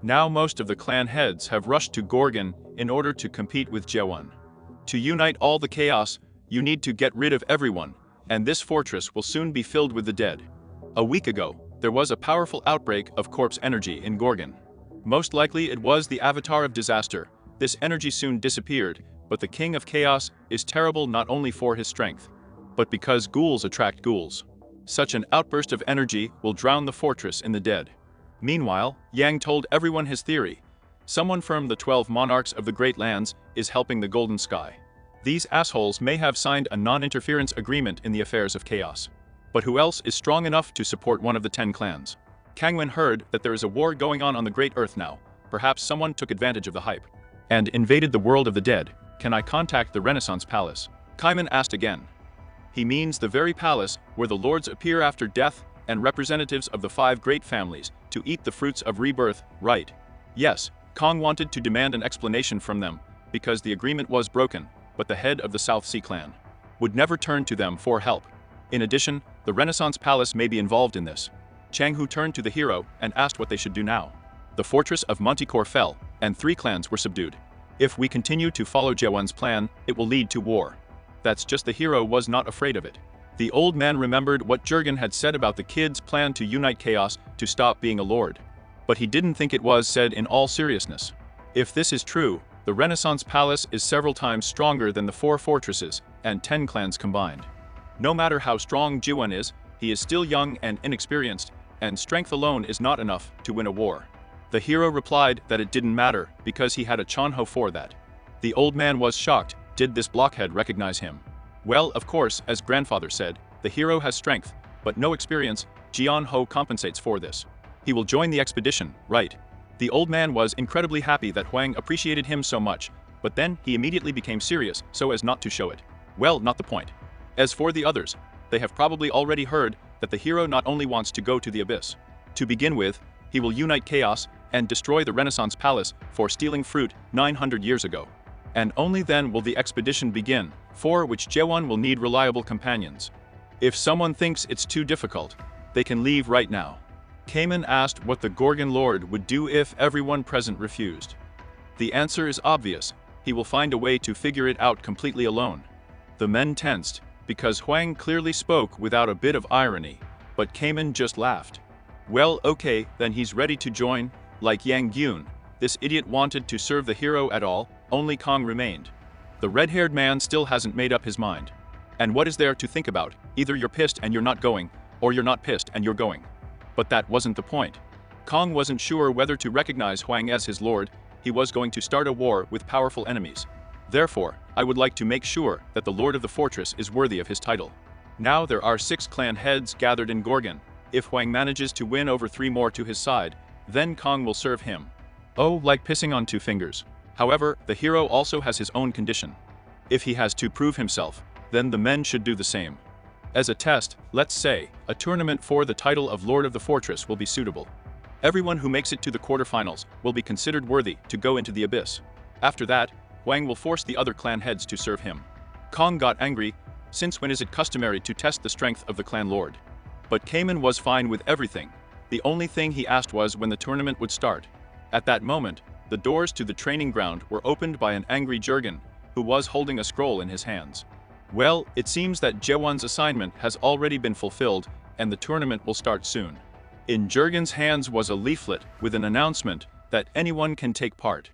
Now most of the clan heads have rushed to Gorgon in order to compete with Jewan. To unite all the chaos, you need to get rid of everyone, and this fortress will soon be filled with the dead. A week ago, there was a powerful outbreak of corpse energy in Gorgon. Most likely it was the avatar of disaster. This energy soon disappeared, but the King of Chaos is terrible not only for his strength, but because ghouls attract ghouls. Such an outburst of energy will drown the fortress in the dead. Meanwhile, Yang told everyone his theory. Someone from the 12 monarchs of the Great Lands is helping the Golden Sky. These assholes may have signed a non-interference agreement in the affairs of chaos. But who else is strong enough to support one of the 10 clans? Kangwen heard that there is a war going on the Great Earth now. Perhaps someone took advantage of the hype and invaded the world of the dead. Can I contact the Renaissance Palace? Kaiman asked again. He means the very palace where the lords appear after death and representatives of the 5 great families to eat the fruits of rebirth, right? Yes, Kong wanted to demand an explanation from them because the agreement was broken, but the head of the South Sea clan would never turn to them for help. In addition, the Renaissance Palace may be involved in this. Chang Hu turned to the hero and asked what they should do now. The fortress of Manticore fell, and 3 clans were subdued. If we continue to follow Jewan's plan, it will lead to war. That's just the hero was not afraid of it. The old man remembered what Jurgen had said about the kid's plan to unite chaos to stop being a lord. But he didn't think it was said in all seriousness. If this is true, the Renaissance Palace is several times stronger than the 4 fortresses and 10 clans combined. No matter how strong Jiwan is, he is still young and inexperienced, and strength alone is not enough to win a war. The hero replied that it didn't matter because he had a Chanho for that. The old man was shocked. Did this blockhead recognize him? Well, of course, as grandfather said, the hero has strength, but no experience. Jian Ho compensates for this. He will join the expedition, right? The old man was incredibly happy that Huang appreciated him so much, but then he immediately became serious so as not to show it. Well, not the point. As for the others, they have probably already heard that the hero not only wants to go to the abyss. To begin with, he will unite chaos and destroy the Renaissance Palace for stealing fruit 900 years ago. And only then will the expedition begin, for which Jewan will need reliable companions. If someone thinks it's too difficult, they can leave right now. Cayman asked what the Gorgon Lord would do if everyone present refused. The answer is obvious. He will find a way to figure it out completely alone. The men tensed, because Huang clearly spoke without a bit of irony, but Cayman just laughed. Well, okay, then he's ready to join. Like Yang Gyun, this idiot wanted to serve the hero at all, only Kong remained. The red-haired man still hasn't made up his mind. And what is there to think about? Either you're pissed and you're not going, or you're not pissed and you're going. But that wasn't the point. Kong wasn't sure whether to recognize Huang as his lord. He was going to start a war with powerful enemies. Therefore, I would like to make sure that the lord of the fortress is worthy of his title. Now there are 6 clan heads gathered in Gorgon. If Huang manages to win over 3 more to his side, then Kong will serve him. Oh, like pissing on 2 fingers. However, the hero also has his own condition. If he has to prove himself, then the men should do the same. As a test, let's say, a tournament for the title of Lord of the Fortress will be suitable. Everyone who makes it to the quarterfinals will be considered worthy to go into the abyss. After that, Huang will force the other clan heads to serve him. Kong got angry, since when is it customary to test the strength of the clan lord? But Cayman was fine with everything. The only thing he asked was when the tournament would start. At that moment, the doors to the training ground were opened by an angry Gorgon, who was holding a scroll in his hands. Well, it seems that Jaewon's assignment has already been fulfilled, and the tournament will start soon. In Gorgon's hands was a leaflet with an announcement that anyone can take part.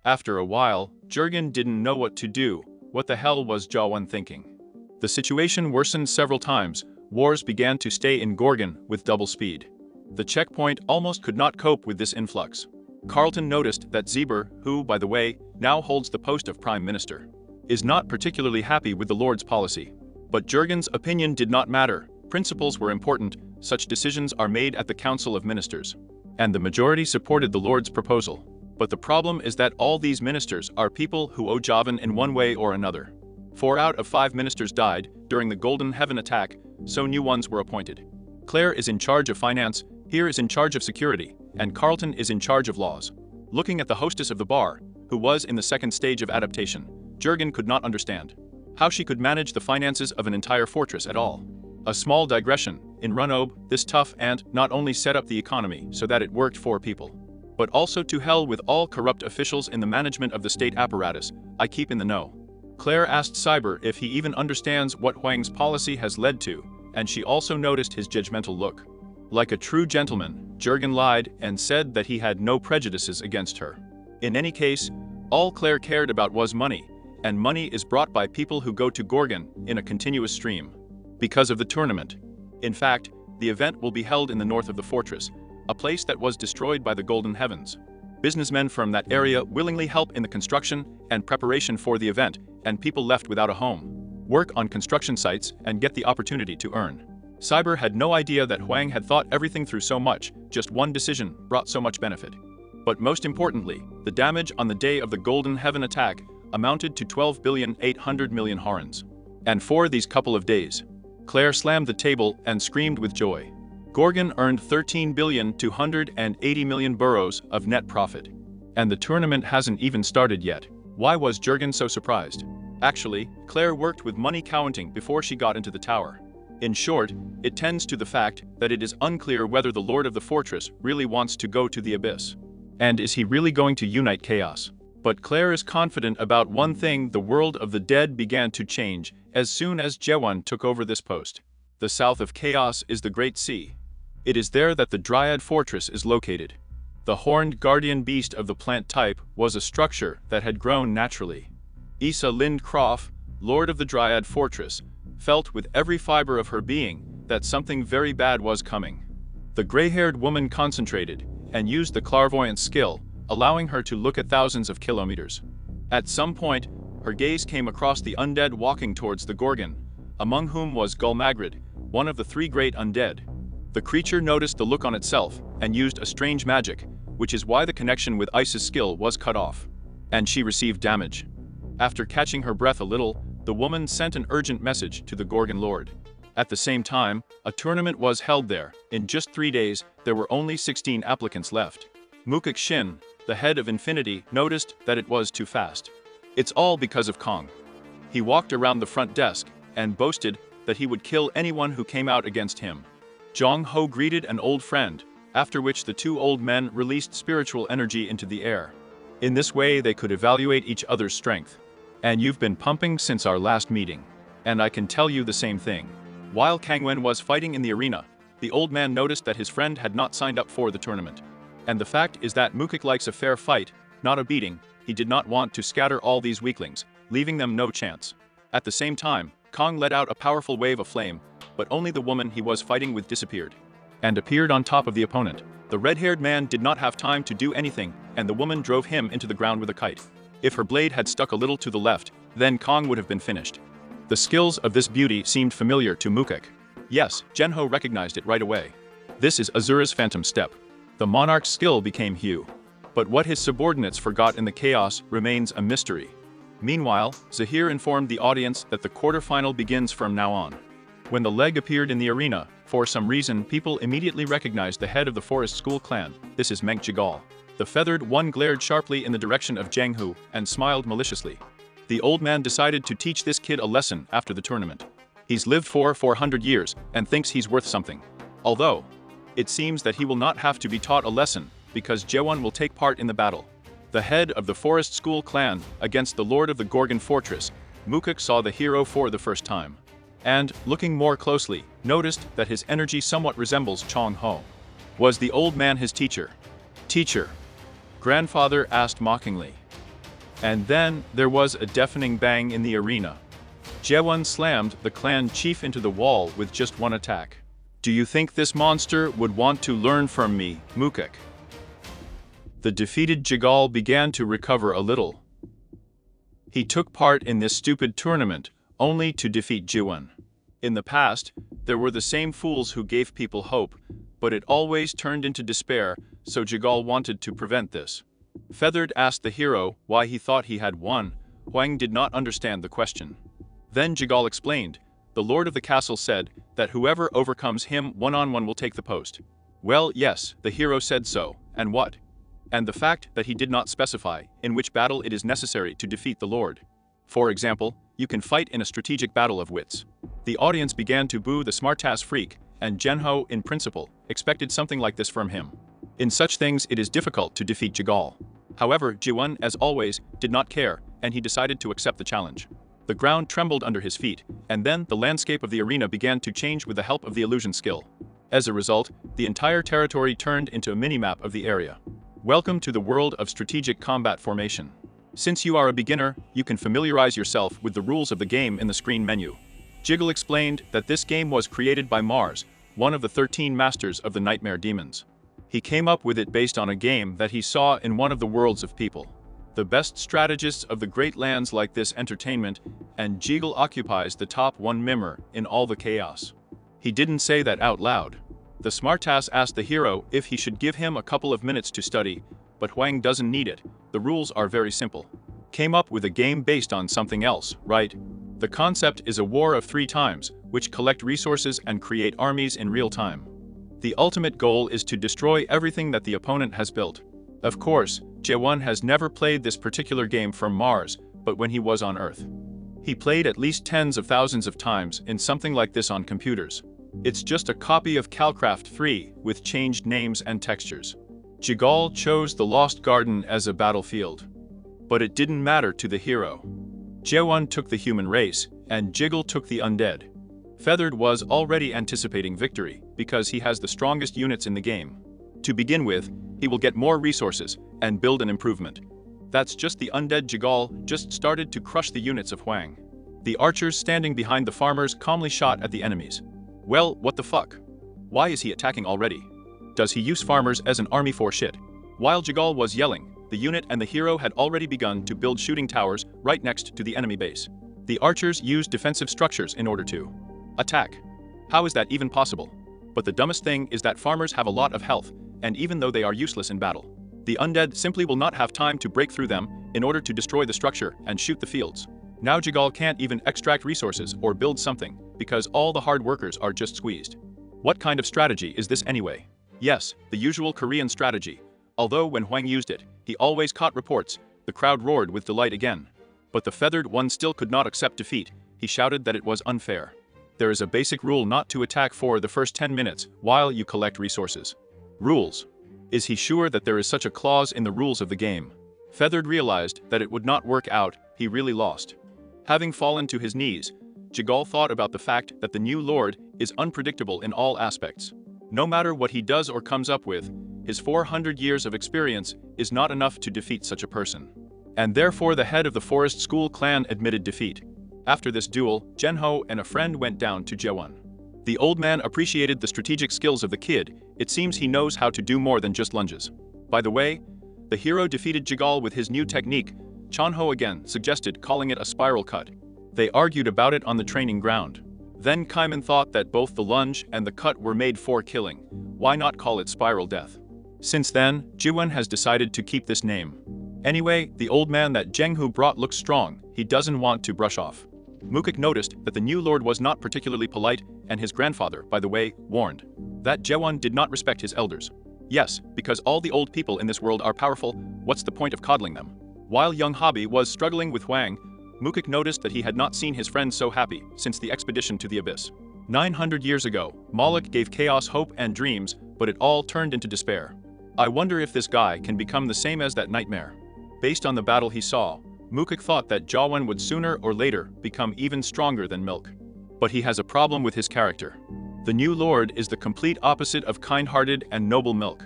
After a while, Gorgon didn't know what to do. What the hell was Jaewon thinking? The situation worsened several times. Wars began to stay in Gorgon with double speed. The checkpoint almost could not cope with this influx. Carlton noticed that Zeber, who, by the way, now holds the post of Prime Minister, is not particularly happy with the Lord's policy. But Gorgon's opinion did not matter. Principles were important. Such decisions are made at the Council of Ministers. And the majority supported the Lord's proposal. But the problem is that all these ministers are people who owe Javan in one way or another. 4 out of 5 ministers died during the Golden Heaven attack, so new ones were appointed. Claire is in charge of finance, Here is in charge of security, and Carlton is in charge of laws. Looking at the hostess of the bar, who was in the second stage of adaptation, Gorgon could not understand how she could manage the finances of an entire fortress at all. A small digression, in Runob, this tough ant not only set up the economy so that it worked for people, but also to hell with all corrupt officials in the management of the state apparatus. I keep in the know. Claire asked Cyber if he even understands what Huang's policy has led to, and she also noticed his judgmental look. Like a true gentleman, Gorgon lied and said that he had no prejudices against her. In any case, all Claire cared about was money, and money is brought by people who go to Gorgon in a continuous stream. Because of the tournament. In fact, the event will be held in the north of the fortress, a place that was destroyed by the Golden Heavens. Businessmen from that area willingly help in the construction and preparation for the event, and people left without a home work on construction sites and get the opportunity to earn. Cyber had no idea that Huang had thought everything through so much. Just one decision brought so much benefit. But most importantly, the damage on the day of the Golden Heaven attack amounted to 12,800,000,000 harans. And for these couple of days, Claire slammed the table and screamed with joy. Gorgon earned 13,280,000,000 burrows of net profit. And the tournament hasn't even started yet. Why was Gorgon so surprised? Actually, Claire worked with money counting before she got into the tower. In short, it tends to the fact that it is unclear whether the Lord of the Fortress really wants to go to the abyss. And is he really going to unite chaos? But Claire is confident about one thing: the world of the dead began to change as soon as Jaewon took over this post. The south of chaos is the Great Sea. It is there that the Dryad Fortress is located. The horned guardian beast of the plant type was a structure that had grown naturally. Issa Lind Croft, Lord of the Dryad Fortress, felt with every fiber of her being that something very bad was coming. The gray-haired woman concentrated and used the clairvoyant skill, allowing her to look at thousands of kilometers. At some point, her gaze came across the undead walking towards the Gorgon, among whom was Gulmagrid, one of the 3 great undead. The creature noticed the look on itself and used a strange magic, which is why the connection with Issa's skill was cut off, and she received damage. After catching her breath a little, the woman sent an urgent message to the Gorgon Lord. At the same time, a tournament was held there. In just 3 days, there were only 16 applicants left. Mukuk Shin, the head of Infinity, noticed that it was too fast. It's all because of Kong. He walked around the front desk and boasted that he would kill anyone who came out against him. Jong Ho greeted an old friend, after which the 2 old men released spiritual energy into the air. In this way, they could evaluate each other's strength. And you've been pumping since our last meeting. And I can tell you the same thing. While Kang Wen was fighting in the arena, the old man noticed that his friend had not signed up for the tournament. And the fact is that Mukik likes a fair fight, not a beating. He did not want to scatter all these weaklings, leaving them no chance. At the same time, Kong let out a powerful wave of flame, but only the woman he was fighting with disappeared and appeared on top of the opponent. The red-haired man did not have time to do anything, and the woman drove him into the ground with a kite. If her blade had stuck a little to the left, then Kong would have been finished. The skills of this beauty seemed familiar to Mukik. Yes, Genho recognized it right away. This is Azura's Phantom Step. The monarch's skill became Hugh. But what his subordinates forgot in the chaos remains a mystery. Meanwhile, Zahir informed the audience that the quarterfinal begins from now on. When the leg appeared in the arena, for some reason people immediately recognized the head of the Forest School clan. This is Menk Jigal. The feathered one glared sharply in the direction of Jiang Hu and smiled maliciously. The old man decided to teach this kid a lesson after the tournament. He's lived for 400 years and thinks he's worth something. Although, it seems that he will not have to be taught a lesson because Jewon will take part in the battle. The head of the Forest School clan against the lord of the Gorgon fortress, Mukik saw the hero for the first time. And, looking more closely, noticed that his energy somewhat resembles Chong Ho. Was the old man his teacher? Teacher? Grandfather asked mockingly. And then, there was a deafening bang in the arena. Jewon slammed the clan chief into the wall with just one attack. Do you think this monster would want to learn from me, Mukik? The defeated Jigal began to recover a little. He took part in this stupid tournament, only to defeat Jewon. In the past, there were the same fools who gave people hope, but it always turned into despair, so Jigal wanted to prevent this. Feathered asked the hero why he thought he had won. Huang did not understand the question. Then Jigal explained, the lord of the castle said that whoever overcomes him one-on-one will take the post. Well, yes, the hero said so, and what? And the fact that he did not specify in which battle it is necessary to defeat the lord. For example, you can fight in a strategic battle of wits. The audience began to boo the smartass freak, and Genho, in principle, expected something like this from him. In such things it is difficult to defeat Jigal. However, Jiwon, as always, did not care, and he decided to accept the challenge. The ground trembled under his feet, and then the landscape of the arena began to change with the help of the illusion skill. As a result, the entire territory turned into a mini-map of the area. Welcome to the world of strategic combat formation. Since you are a beginner, you can familiarize yourself with the rules of the game in the screen menu. Jiggle explained that this game was created by Mars, one of the 13 masters of the nightmare demons. He came up with it based on a game that he saw in one of the worlds of people. The best strategists of the great lands like this entertainment, and Jiggle occupies the top 1 member in all the chaos. He didn't say that out loud. The smartass asked the hero if he should give him a couple of minutes to study, but Huang doesn't need it. The rules are very simple. Came up with a game based on something else, right? The concept is a war of 3 times, which collect resources and create armies in real time. The ultimate goal is to destroy everything that the opponent has built. Of course, Jaewon has never played this particular game from Mars, but when he was on Earth. He played at least tens of thousands of times in something like this on computers. It's just a copy of Calcraft 3 with changed names and textures. Jigal chose the Lost Garden as a battlefield. But it didn't matter to the hero. Jaewon took the human race, and Jiggle took the undead. Feathered was already anticipating victory, because he has the strongest units in the game. To begin with, he will get more resources, and build an improvement. That's just the undead Jigal just started to crush the units of Huang. The archers standing behind the farmers calmly shot at the enemies. Well, what the fuck? Why is he attacking already? Does he use farmers as an army for shit? While Jigal was yelling, the unit and the hero had already begun to build shooting towers right next to the enemy base. The archers used defensive structures in order to attack. How is that even possible? But the dumbest thing is that farmers have a lot of health, and even though they are useless in battle, the undead simply will not have time to break through them in order to destroy the structure and shoot the fields. Now Jigal can't even extract resources or build something, because all the hard workers are just squeezed. What kind of strategy is this anyway? Yes, the usual Korean strategy. Although when Huang used it, he always caught reports, the crowd roared with delight again. But the feathered one still could not accept defeat. He shouted that it was unfair. There is a basic rule not to attack for the first 10 minutes while you collect resources. Rules. Is he sure that there is such a clause in the rules of the game? Feathered realized that it would not work out, he really lost. Having fallen to his knees, Jigal thought about the fact that the new lord is unpredictable in all aspects. No matter what he does or comes up with, his 400 years of experience is not enough to defeat such a person. And therefore the head of the Forest School clan admitted defeat. After this duel, Genho and a friend went down to Jewon. The old man appreciated the strategic skills of the kid. It seems he knows how to do more than just lunges. By the way, the hero defeated Jigal with his new technique. Chanho again suggested calling it a spiral cut. They argued about it on the training ground. Then Kaiman thought that both the lunge and the cut were made for killing. Why not call it spiral death? Since then, Jiwon has decided to keep this name. Anyway, the old man that Jenghu brought looks strong. He doesn't want to brush off. Mukik noticed that the new lord was not particularly polite, and his grandfather, by the way, warned that Jewon did not respect his elders. Yes, because all the old people in this world are powerful, what's the point of coddling them? While young Hobby was struggling with Huang, Mukik noticed that he had not seen his friend so happy since the expedition to the abyss. 900 years ago, Moloch gave Chaos hope and dreams, but it all turned into despair. I wonder if this guy can become the same as that nightmare. Based on the battle he saw, Mukik thought that Jawon would sooner or later become even stronger than Milk. But he has a problem with his character. The new lord is the complete opposite of kind-hearted and noble Milk.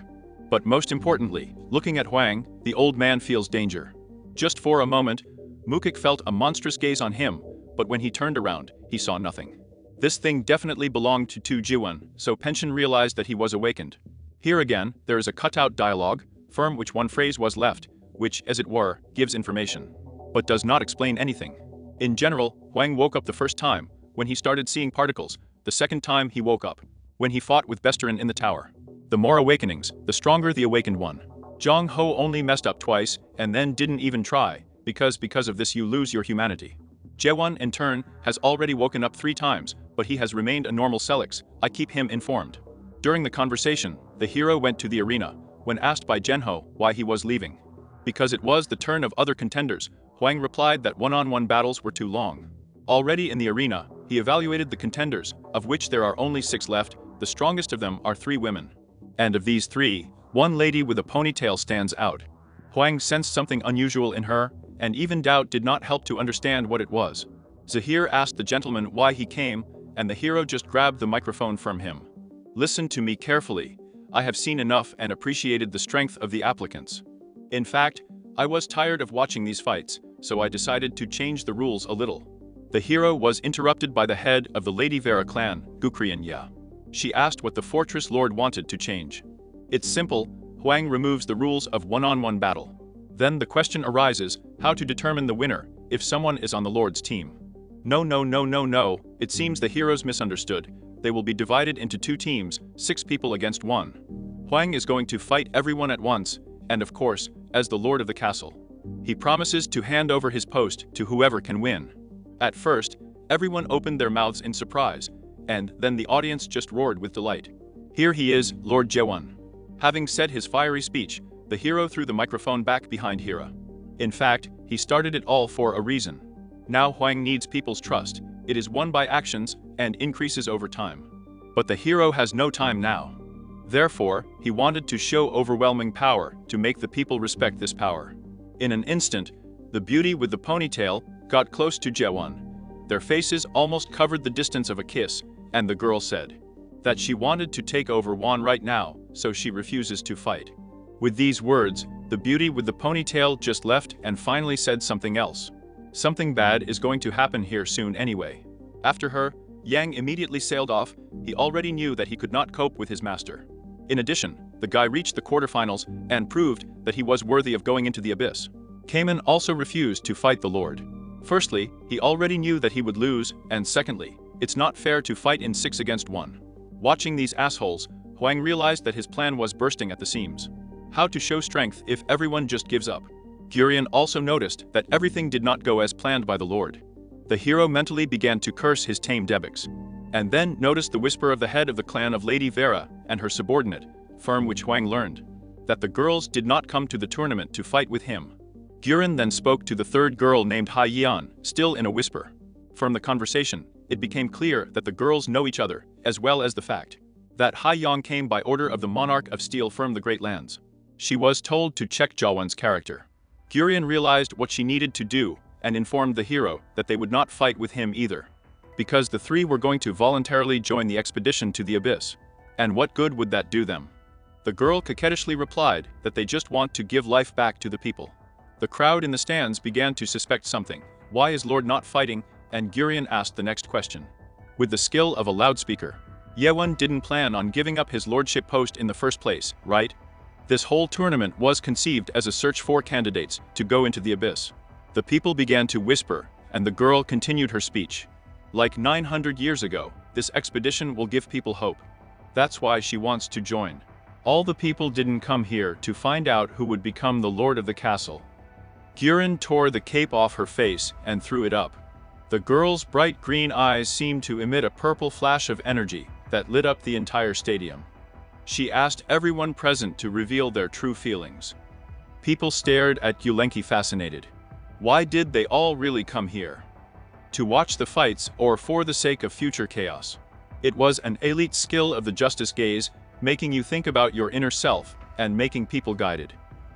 But most importantly, looking at Huang, the old man feels danger. Just for a moment, Mukik felt a monstrous gaze on him, but when he turned around, he saw nothing. This thing definitely belonged to Tu Jiwon, so Pension realized that he was awakened. Here again, there is a cutout dialogue, from which one phrase was left, which, as it were, gives information, but does not explain anything. In general, Huang woke up the first time, when he started seeing particles, the second time he woke up, when he fought with Besterin in the tower. The more awakenings, the stronger the awakened one. Zhang Ho only messed up twice, and then didn't even try, because of this you lose your humanity. Jewon, in turn, has already woken up 3 times, but he has remained a normal Selix. I keep him informed. During the conversation, the hero went to the arena, when asked by Genho why he was leaving. Because it was the turn of other contenders, Huang replied that one-on-one battles were too long. Already in the arena, he evaluated the contenders, of which there are only 6 left. The strongest of them are 3 women. And of these 3, one lady with a ponytail stands out. Huang sensed something unusual in her, and even doubt did not help to understand what it was. Zahir asked the gentleman why he came, and the hero just grabbed the microphone from him. Listen to me carefully. I have seen enough and appreciated the strength of the applicants. In fact, I was tired of watching these fights, so I decided to change the rules a little. The hero was interrupted by the head of the Lady Vera clan, Gukrian Ya. She asked what the fortress lord wanted to change. It's simple, Huang removes the rules of one-on-one battle. Then the question arises, how to determine the winner, if someone is on the lord's team. No, it seems the heroes misunderstood. They will be divided into 2 teams, 6 people against 1. Huang is going to fight everyone at once, and of course, as the lord of the castle. He promises to hand over his post to whoever can win. At first, everyone opened their mouths in surprise, and then the audience just roared with delight. Here he is, Lord Jewon. Having said his fiery speech, the hero threw the microphone back behind Hera. In fact, he started it all for a reason. Now Huang needs people's trust. It is won by actions and increases over time. But the hero has no time now. Therefore, he wanted to show overwhelming power to make the people respect this power. In an instant, the beauty with the ponytail got close to Jewon. Their faces almost covered the distance of a kiss, and the girl said that she wanted to take over Wan right now, so she refuses to fight. With these words, the beauty with the ponytail just left and finally said something else. Something bad is going to happen here soon anyway. After her, Yang immediately sailed off. He already knew that he could not cope with his master. In addition, the guy reached the quarterfinals and proved that he was worthy of going into the abyss. Cayman also refused to fight the Lord. Firstly, he already knew that he would lose, and secondly, it's not fair to fight in 6 against 1. Watching these assholes, Huang realized that his plan was bursting at the seams. How to show strength if everyone just gives up? Gurion also noticed that everything did not go as planned by the Lord. The hero mentally began to curse his tame Debics, and then noticed the whisper of the head of the clan of Lady Vera and her subordinate, from which Huang learned that the girls did not come to the tournament to fight with him. Gurion then spoke to the 3rd girl named Hai Yan, still in a whisper. From the conversation, it became clear that the girls know each other, as well as the fact that Hai Yang came by order of the monarch of Steel from the Great Lands. She was told to check Jawon's character. Gurion realized what she needed to do and informed the hero that they would not fight with him either, because the three were going to voluntarily join the expedition to the abyss. And what good would that do them? The girl coquettishly replied that they just want to give life back to the people. The crowd in the stands began to suspect something. Why is Lord not fighting? And Gurion asked the next question. With the skill of a loudspeaker. Yewon didn't plan on giving up his lordship post in the first place, right? This whole tournament was conceived as a search for candidates to go into the abyss. The people began to whisper, and the girl continued her speech. Like 900 years ago, this expedition will give people hope. That's why she wants to join. All the people didn't come here to find out who would become the lord of the castle. Gurion tore the cape off her face and threw it up. The girl's bright green eyes seemed to emit a purple flash of energy that lit up the entire stadium. She asked everyone present to reveal their true feelings. People stared at Yulenki fascinated. Why did they all really come here? To watch the fights or for the sake of future chaos? It was an elite skill of the justice gaze, making you think about your inner self and making people guided.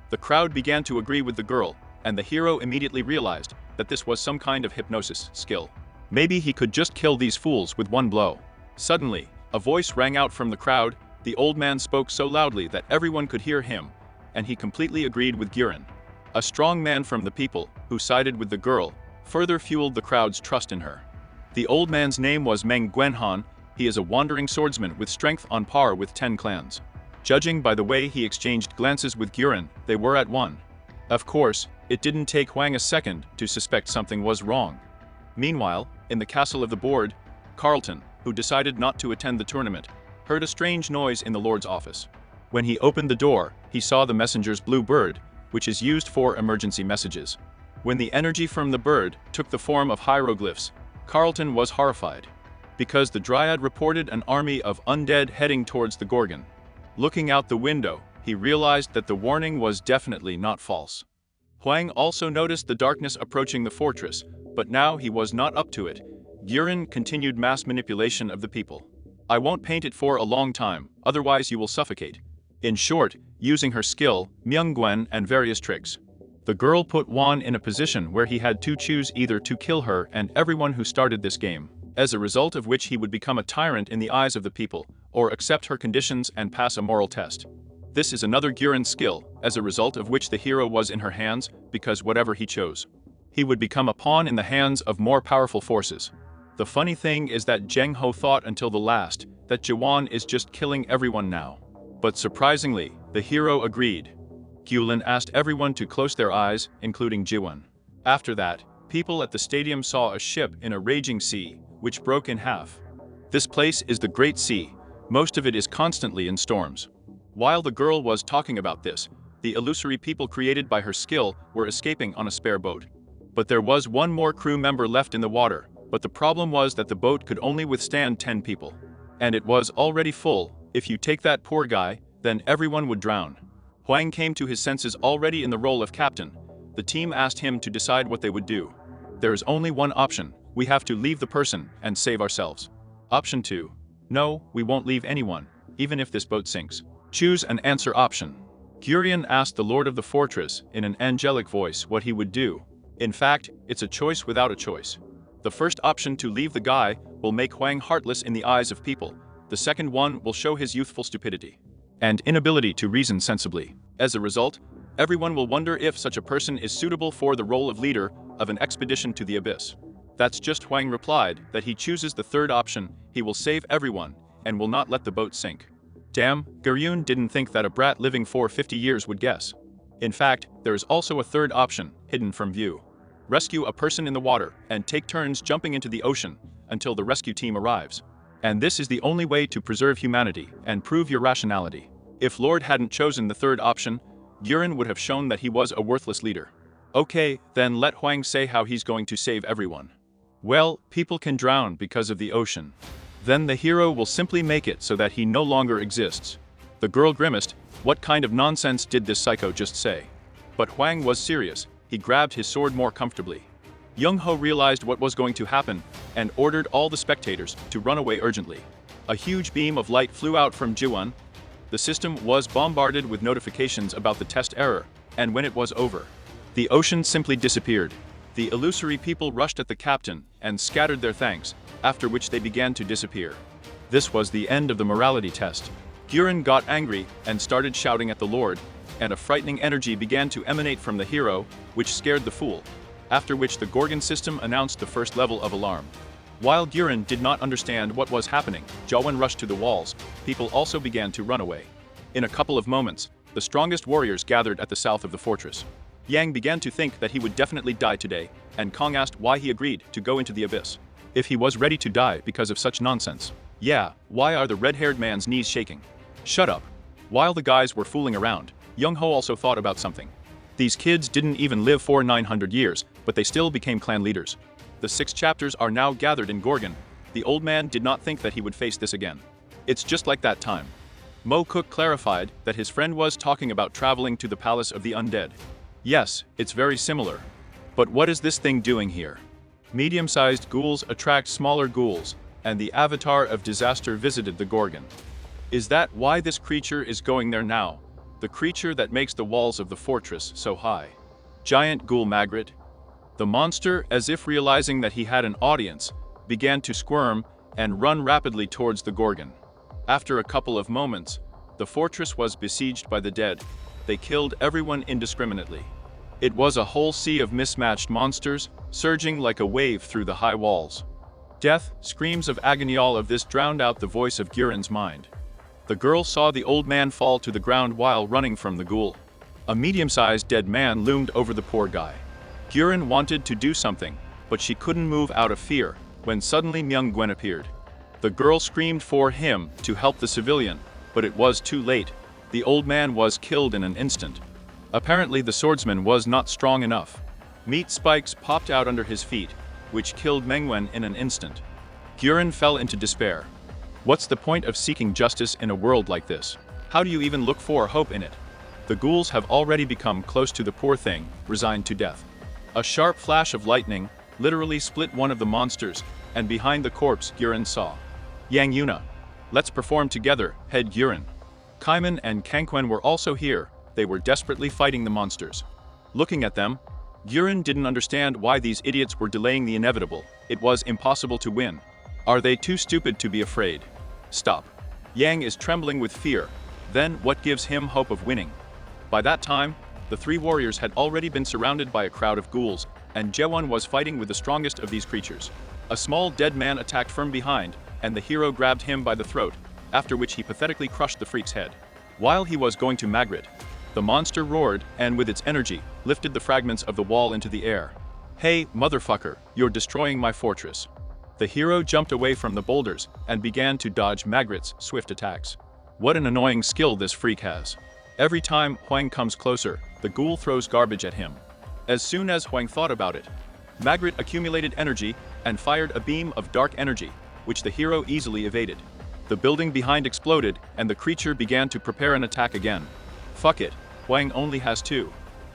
The crowd began to agree with the girl, and the hero immediately realized that this was some kind of hypnosis skill. Maybe he could just kill these fools with one blow. Suddenly, a voice rang out from the crowd. The old man spoke so loudly that everyone could hear him, and he completely agreed with Gurion. A strong man from the people, who sided with the girl, further fueled the crowd's trust in her. The old man's name was Meng Guanhan. He is a wandering swordsman with strength on par with 10 clans. Judging by the way he exchanged glances with Gurion, they were at one. Of course, it didn't take Hwang a second to suspect something was wrong. Meanwhile, in the castle of the board, Carlton, who decided not to attend the tournament, heard a strange noise in the Lord's office. When he opened the door, he saw the messenger's blue bird, which is used for emergency messages. When the energy from the bird took the form of hieroglyphs, Carlton was horrified, because the Dryad reported an army of undead heading towards the Gorgon. Looking out the window, he realized that the warning was definitely not false. Hwang also noticed the darkness approaching the fortress, but now he was not up to it. Gurion continued mass manipulation of the people. I won't paint it for a long time, otherwise you will suffocate. In short, using her skill, Myunggwen, and various tricks. The girl put Wan in a position where he had to choose either to kill her and everyone who started this game, as a result of which he would become a tyrant in the eyes of the people, or accept her conditions and pass a moral test. This is another Gurion skill, as a result of which the hero was in her hands, because whatever he chose, he would become a pawn in the hands of more powerful forces. The funny thing is that Zheng Ho thought until the last that Jiwan is just killing everyone now. But surprisingly, the hero agreed. Gulin asked everyone to close their eyes, including Jiwan. After that, people at the stadium saw a ship in a raging sea, which broke in half. This place is the Great Sea. Most of it is constantly in storms. While the girl was talking about this, the illusory people created by her skill were escaping on a spare boat. But there was one more crew member left in the water, but the problem was that the boat could only withstand 10 people. And it was already full. If you take that poor guy, then everyone would drown. Hwang came to his senses already in the role of captain. The team asked him to decide what they would do. There is only one option. We have to leave the person and save ourselves. Option 2. No, we won't leave anyone, even if this boat sinks. Choose an answer option. Gurion asked the lord of the fortress in an angelic voice what he would do. In fact, it's a choice without a choice. The first option, to leave the guy, will make Hwang heartless in the eyes of people. The second one will show his youthful stupidity and inability to reason sensibly. As a result, everyone will wonder if such a person is suitable for the role of leader of an expedition to the abyss. That's just Hwang replied that he chooses the third option. He will save everyone and will not let the boat sink. Damn, Gurion didn't think that a brat living for 50 years would guess. In fact, there is also a third option, hidden from view. Rescue a person in the water and take turns jumping into the ocean until the rescue team arrives. And this is the only way to preserve humanity and prove your rationality. If Lord hadn't chosen the third option, Gurion would have shown that he was a worthless leader. Okay, then let Hwang say how he's going to save everyone. Well, people can drown because of the ocean. Then the hero will simply make it so that he no longer exists. The girl grimaced. What kind of nonsense did this psycho just say? But Hwang was serious. He grabbed his sword more comfortably. Young Ho realized what was going to happen and ordered all the spectators to run away urgently. A huge beam of light flew out from Jiwan. The system was bombarded with notifications about the test error, and when it was over, The ocean simply disappeared. The illusory people rushed at the captain and scattered their thanks, after which they began to disappear. This was the end of the morality test. Gorgon got angry and started shouting at the Lord, and a frightening energy began to emanate from the hero, which scared the fool. After which the Gorgon system announced the first level of alarm. While Gorgon did not understand what was happening, Jawan rushed to the walls. People also began to run away. In a couple of moments, the strongest warriors gathered at the south of the fortress. Yang began to think that he would definitely die today, and Kong asked why he agreed to go into the abyss. If he was ready to die because of such nonsense. Yeah, why are the red-haired man's knees shaking? Shut up. While the guys were fooling around, Young Ho also thought about something. These kids didn't even live for 900 years, but they still became clan leaders. The 6 chapters are now gathered in Gorgon. The old man did not think that he would face this again. It's just like that time. Mo Cook clarified that his friend was talking about traveling to the palace of the undead. Yes, it's very similar. But what is this thing doing here? Medium-sized ghouls attract smaller ghouls, and the avatar of disaster visited the Gorgon. Is that why this creature is going there now? The creature that makes the walls of the fortress so high. Giant ghoul Magritte. The monster, as if realizing that he had an audience, began to squirm and run rapidly towards the Gorgon. After a couple of moments, the fortress was besieged by the dead. They killed everyone indiscriminately. It was a whole sea of mismatched monsters, surging like a wave through the high walls. Death, screams of agony, all of this drowned out the voice of Gorgon's mind. The girl saw the old man fall to the ground while running from the ghoul. A medium-sized dead man loomed over the poor guy. Gorgon wanted to do something, but she couldn't move out of fear, when suddenly Myung Gwen appeared. The girl screamed for him to help the civilian, but it was too late. The old man was killed in an instant. Apparently the swordsman was not strong enough. Meat spikes popped out under his feet, which killed Mengwen in an instant. Gorgon fell into despair. What's the point of seeking justice in a world like this? How do you even look for hope in it? The ghouls have already become close to the poor thing, resigned to death. A sharp flash of lightning literally split one of the monsters, and behind the corpse Gorgon saw Yang Yuna. Let's perform together, head Gorgon. Kaiman and Kangquen were also here. They were desperately fighting the monsters. Looking at them, Gorgon didn't understand why these idiots were delaying the inevitable. It was impossible to win. Are they too stupid to be afraid? Stop. Yang is trembling with fear. Then what gives him hope of winning? By that time, the 3 warriors had already been surrounded by a crowd of ghouls, and Jaewon was fighting with the strongest of these creatures. A small dead man attacked from behind, and the hero grabbed him by the throat, after which he pathetically crushed the freak's head. While he was going to Magritte, the monster roared and with its energy, lifted the fragments of the wall into the air. Hey, motherfucker, you're destroying my fortress. The hero jumped away from the boulders and began to dodge Magritte's swift attacks. What an annoying skill this freak has. Every time Huang comes closer, the ghoul throws garbage at him. As soon as Huang thought about it, Magritte accumulated energy and fired a beam of dark energy, which the hero easily evaded. The building behind exploded and the creature began to prepare an attack again. Fuck it, Huang only has 2.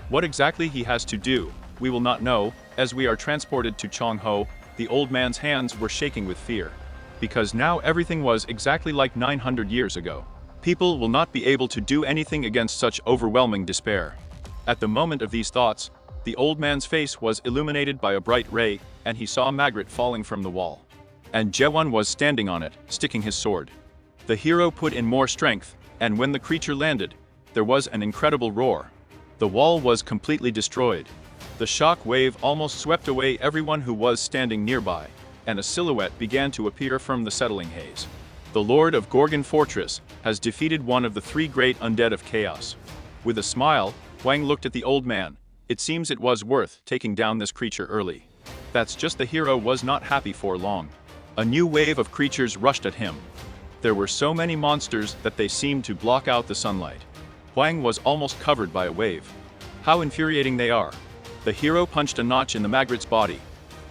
What exactly he has to do, we will not know. As we are transported to Chongho, the old man's hands were shaking with fear. Because now everything was exactly like 900 years ago. People will not be able to do anything against such overwhelming despair. At the moment of these thoughts, the old man's face was illuminated by a bright ray, and he saw Magritte falling from the wall. And Jaewon was standing on it, sticking his sword. The hero put in more strength, and when the creature landed, there was an incredible roar. The wall was completely destroyed. The shock wave almost swept away everyone who was standing nearby, and a silhouette began to appear from the settling haze. The Lord of Gorgon Fortress has defeated one of the 3 great undead of chaos. With a smile, Huang looked at the old man. It seems it was worth taking down this creature early. That's just the hero was not happy for long. A new wave of creatures rushed at him. There were so many monsters that they seemed to block out the sunlight. Huang was almost covered by a wave. How infuriating they are. The hero punched a notch in the Magritte's body,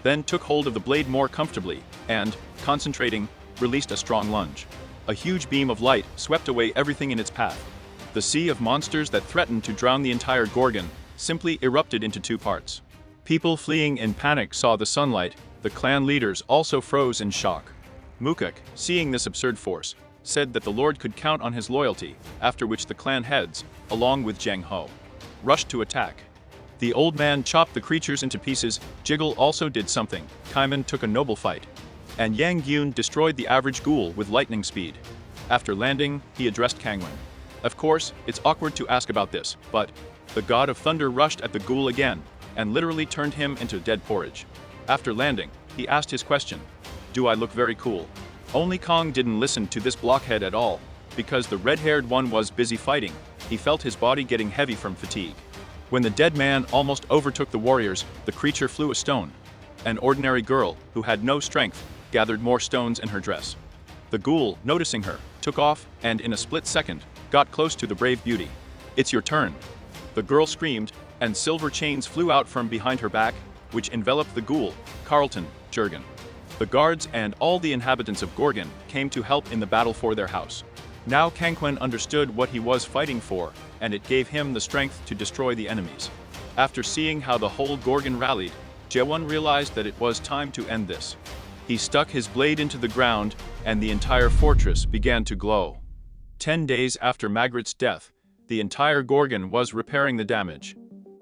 then took hold of the blade more comfortably, and, concentrating, released a strong lunge. A huge beam of light swept away everything in its path. The sea of monsters that threatened to drown the entire Gorgon simply erupted into 2 parts. People fleeing in panic saw the sunlight. The clan leaders also froze in shock. Mukuk, seeing this absurd force, said that the Lord could count on his loyalty, after which the clan heads, along with Zhang Ho, rushed to attack. The old man chopped the creatures into pieces. Jiggle also did something. Kaiman took a noble fight. And Yang Gyun destroyed the average ghoul with lightning speed. After landing, he addressed Kangwon. Of course, it's awkward to ask about this, but the god of thunder rushed at the ghoul again and literally turned him into dead porridge. After landing, he asked his question. Do I look very cool? Only Kong didn't listen to this blockhead at all, because the red-haired one was busy fighting. He felt his body getting heavy from fatigue. When the dead man almost overtook the warriors, the creature flew a stone. An ordinary girl, who had no strength, gathered more stones in her dress. The ghoul, noticing her, took off and in a split second, got close to the brave beauty. It's your turn. The girl screamed, and silver chains flew out from behind her back, which enveloped the ghoul, Carlton, Jurgen. The guards and all the inhabitants of Gorgon came to help in the battle for their house. Now Kangwon understood what he was fighting for, and it gave him the strength to destroy the enemies. After seeing how the whole Gorgon rallied, Jaewon realized that it was time to end this. He stuck his blade into the ground, and the entire fortress began to glow. 10 days after Margaret's death, the entire Gorgon was repairing the damage.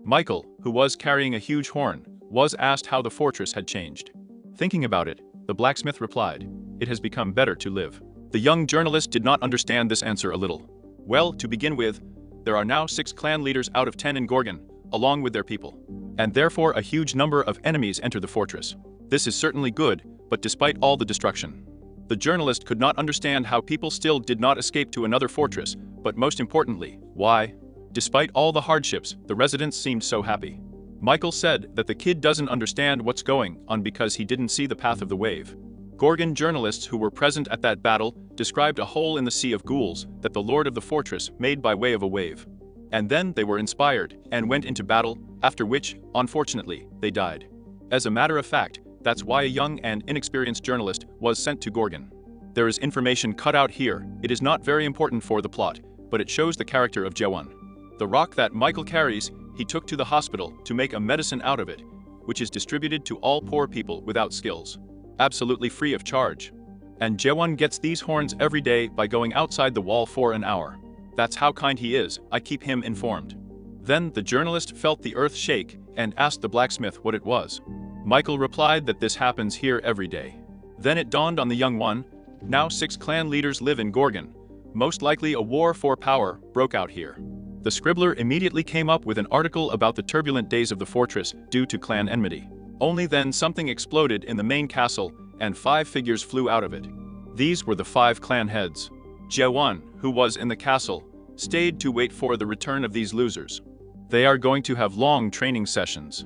Michael, who was carrying a huge horn, was asked how the fortress had changed. Thinking about it, the blacksmith replied, "It has become better to live." The young journalist did not understand this answer a little. Well, to begin with, there are now 6 clan leaders out of 10 in Gorgon, along with their people. And therefore a huge number of enemies enter the fortress. This is certainly good, but despite all the destruction, the journalist could not understand how people still did not escape to another fortress, but most importantly, why? Despite all the hardships, the residents seemed so happy. Michael said that the kid doesn't understand what's going on because he didn't see the path of the wave. Gorgon journalists who were present at that battle described a hole in the sea of ghouls that the lord of the fortress made by way of a wave. And then they were inspired and went into battle, after which, unfortunately, they died. As a matter of fact, that's why a young and inexperienced journalist was sent to Gorgon. There is information cut out here. It is not very important for the plot, but it shows the character of Jaewon. The rock that Michael carries, he took to the hospital to make a medicine out of it, which is distributed to all poor people without skills. Absolutely free of charge. And Jaewon gets these horns every day by going outside the wall for an hour. That's how kind he is, I keep him informed. Then the journalist felt the earth shake and asked the blacksmith what it was. Michael replied that this happens here every day. Then it dawned on the young one, now 6 clan leaders live in Gorgon. Most likely a war for power broke out here. The scribbler immediately came up with an article about the turbulent days of the fortress due to clan enmity. Only then something exploded in the main castle, and 5 figures flew out of it. These were the 5 clan heads. Jaewon, who was in the castle, stayed to wait for the return of these losers. They are going to have long training sessions.